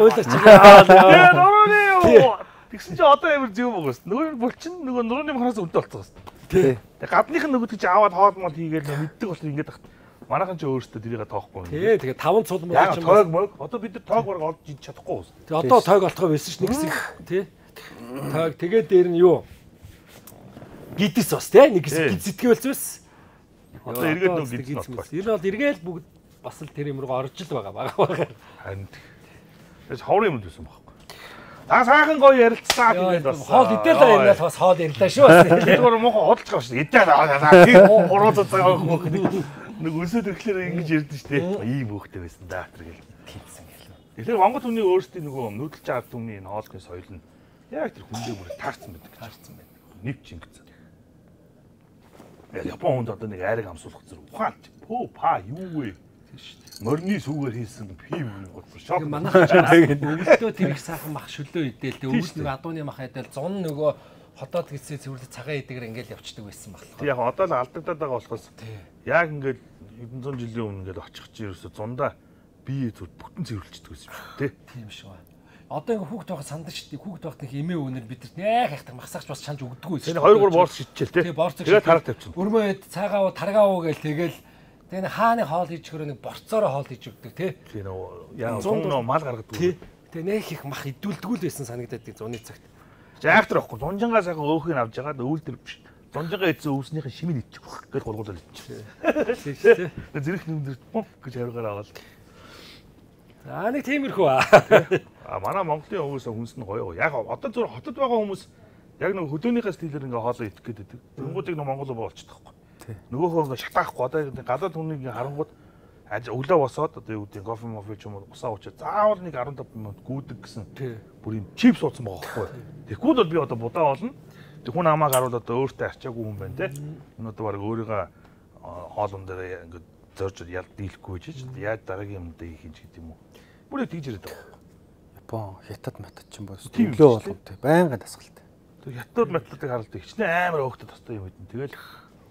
Тэгсэн чи одоо ямар зөв байгаа юм. Нөгөө булчин нөгөө нурууны махраас өнтэй болцсон юм. Тий. Тэг гадных нь нөгөөд чи аваад хоол мол хийгээл мэддэг бол ингэж тахт. Манайхан ч өөртөө тэрийг тоохгүй. Тий, тэгээ 5 цул мөн ч тоог мөг. Одоо бид нар тоог бараг олж иж чадахгүй ус. Тэгээ одоо тоог олохоо байсан ш нэг хэсэг тий. Тоог тэгээ дээр нь юу? Гидс бас тий нэг хэсэг гидсэтгэ болсон. Одоо эргээд нэг гидс болчихсон. Энэ бол эргээл бүгд бас л тэр юм руу орж л байгаа бага. Харин тэгээс ховрын юм дүүсэн байхгүй. Та сайхан гоё ярилцлаа тэгээд бас хоол идэл яриад бас хоол ярьлаа шүү. Тэгэхээр мохоо хөдөлж байгаа шүү. Идэл тийм гурван цагаан хөөх нэг өсөд ирэхлээр ингэж ярьдэн шүү дээ. Ийм хөөхтэй байсан да тэр гэл тэмсэн гэл. Тэгэхээр Монгол хүний өөрсдийн нөгөө нүүдэлж ард түмний хоолны соёл нь яг тэр хүндээ бүр таарсан байдаг гэж харсан байна. Нэвч ингэсэн. Япон хүнд одоо нэг айраг амсуулах зэрэг ухаалт. Пөө па юу вэ? Морины сүүгээр хийсэн пив гоцсон шок. Манайх өгөлдөө тэр их сайхан мах шөлөө идээл тэг өвс нэг адууны мах идээл зун нөгөө хотоод гисээ цэвэрлээ цагаан идэгээр ингээл явчихдаг байсан болохоор. Яг одоо л алдагдаад байгаа болохоос яг ингээд хэдэн зуун жилийн өмнө ингээд очих чинь ерөөсө зундаа бие зүр бүтэн цэвэрлждэг байсан юм тий. Тийм шүү. Одоо ингээ хүүхд байхад сандаг шүү дээ. Хүүхд байхад нэг эмээ өнөр бидэрт яг хайхтар махсагч бас чанж өгдөггүй байсан. Тэгээ 2 3 борц шидчихэл тий. Тэгээд тарах тавьчихсан. Өрмөөд цаагаав таргаав гээл тэгэл тэгээ нэг хааны хоол хийж өгөрөө нэг борцоороо хоол хийж өгдөг тий. Тийм нөө яг зун нөө мал гаргадаг. Тэгээ нэх их мах идүүлдэг л байсан санагдаад тий зуны цагт. Жаахтар واخгүй. Зунжангаа сайхан өөхийг авч ягаад өвөлдөр биш. Зунжангаа эцэн өвснийхээ шимийг идчих واخ гэж гургуулаад идчих. Тийм. Зэрэг нүмдэр гэж авиргаар аваад. За нэг тиймэрхүү аа. Манай Монголын өвөөсөө хүнс нь гоё. Яг одоо зөв хотод байгаа хүмүүс яг нэг хөдөөнийхээ стилээр ингээ хоолоо идэх гээд байдаг. Тэнгуудыг нэг Монгол өвөө болчихдог. Нөгөөхөө ингээ шатаахгүй одоо гадаад хүнийг харангууд өглөө босоод одоо юу гэдэг кофе мофе ч юм уу усаа уучаад заавал нэг 15 минут гүйдэг гэсэн бүр юм чипс уусан байгаа байхгүй. Тэгэхгүй бол би одоо будаа болно. Тэг хүн амаа гаруул одоо өөртөө арчаагүй хүн байна те. Энэ одоо баг өөрийгөө хоолн дээр ингээ зорж ял дийлэхгүй ч яаж дараагийн юмдаа хийх гэдэг юм уу. Бүр яг тэгж яриад байгаа. Япон, Хятад матад ч юм бол өглөө болгоомтэй байнгын дасгалтай. Тэг Хятад матадыг харалт ихнэ амар өөхтэй тостой юм хэдэн. Тэгэл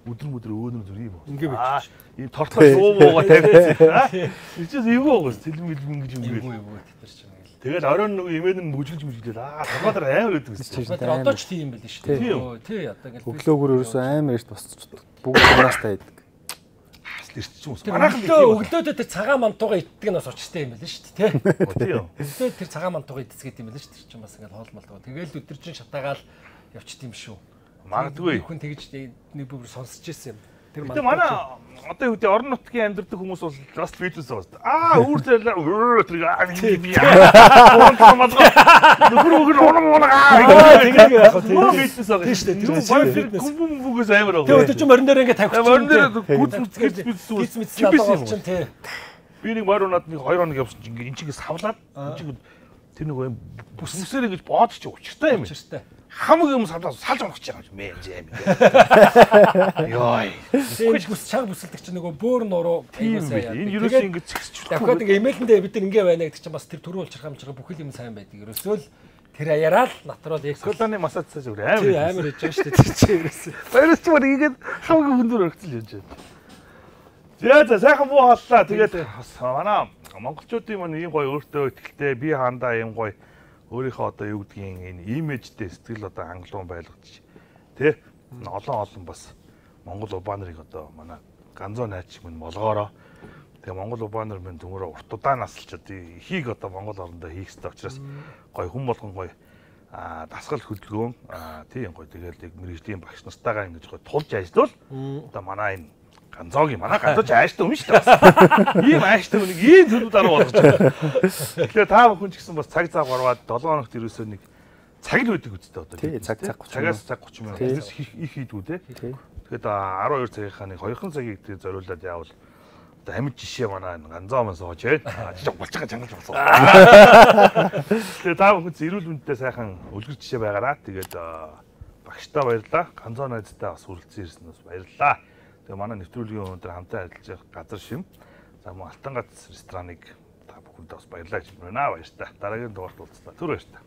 өдөр өөнөр зүр юм. Ингээ бич. Ийм тортлоо шуугаа тавьчихсан. Ичээс эвгүй байгаа ш. Цэлэн мэлэн гэж юм гээл. Эвгүй тэр чинь. Тэгэл оройн нөгөө имэн нь мүжгэлж томатор амар өдөг гэсэн. Тэр одоо ч тийм байл шүү дээ. Тий одоо ингээл өглөөгөр ерөөсөө амар эрт босчихдог. Бүгд унаастай идэг. Ирчихсэн юм. Манайхан өглөөдөө тэр цагаан мантуугаа иддэг нь бас учиртай юм байл шүү дээ. Тий. Өглөө тэр цагаан мантуугаа идцгээд юм байл шүү дээ. Тэр чинь бас ингээл хоол молдгоо. Тэгэл өдөр чинь шатаагаал явчт юм шүү. Магадгүй. Хүн тэгж нэг бүр сонсож ирсэн юм. Тэр манай одоо юу гэдэг орон нутгийн амьдардаг хүмүүс бол бас фитнес байгаа. Үүртэй тэр нөхөр тэгээ яг тийм фитнес байгаа шүү дээ. Тэр баг гүмбүгээс амар байгаа. Тэгээ өдөр чинь морин дээр ингээ тавьчих. Морин дээр гүц тий. Би нэг морин унаад нэг 2 хоног явсан чинь ингээ энэ чигээ савлаад тэр нэг юм бүсмсээр ингэж боод чи учиртай юм. Учиртай. Хамаг юм салж онох гэж байгаа юм бэ зэм. Йой. Тэгж бүс чанга бүсэлдэг чинь нөгөө бөөр нуруу аюусаа яа. Энэ ерөөсөө ингэ зэгсчихлээ. Дахиад ингээ имэйлэндээ бид нар ингээ байна гэдэг чинь бас тэр төрөө улчирхамжирга бүхэл юм сайн байдаг. Ерөөсөө л тэр аяараа л натурал эксколаны массаж цааш өөр амар хийж байгаа шүү дээ. Тэр чинь ерөөсөө. Баярч мөр ингээд хамаг хүндөр өргөцөл явж байна. За сайхан муу хааллаа. Тэгээд манай монголчуудын маань ийм гоё өөртөө ихтэй би хаандаа ийм гоё өөрийнхөө одоо юу гэдгийг энэ имижтэй сэтгэл одоо хангалуун байлгаж тий олон бас монгол улбаанарыг одоо манай ганзоо найч минь болгоороо тэгээ монгол улбаанар минь төмөрөө урт удаан насалчаад ихийг одоо монгол орондоо хийх хэрэгтэй учраас гоё хүн болгон гоё дасгал хөдөлгөөн тийм гоё тэгээд мэрэгжлийн багш нартайгаа ингэж гоё тулж ажиллавал одоо манай энэ ганзоогийн манай ганзооч ааштай юм шүү дээ. Ийм ааштай нэг ийм зүйлүүд арга болгож байна. Тэгэхээр та бүхэн ч гэсэн бас цаг зав гаргаад 7 хоногт ерөөсөө нэг цаг л байдаг үстэй одоо. Тий, цаг 30. Цагаас цаг 30 минут. Тэрс их хийдгүү те. Тэгэхэд 12 цагийнхаа нэг 2 цагийг тэг зориулаад яавал одоо амьд жишээ манай ганзоо маань сууж байна. Ажиж болчихоо чангалж болсон. Тэгээ та бүхэн эрүүл мэндтэй сайхан үлгэр жишээ байгаараа. Тэгээд багштай баярлалаа. Ганзоо найзтай бас хүрэлцэн ирсэн бас баярлалаа. Тэгээ манай нэвтрүүлгийн өндөр хамтаа ажиллаж байгаа газар шим. За мөн Алтан гац рестораныг та бүхэнд бас баярлалаа гэж байна. Баярлалаа. Дараагийн дугаарт уулзлаа. Түр баярлалаа.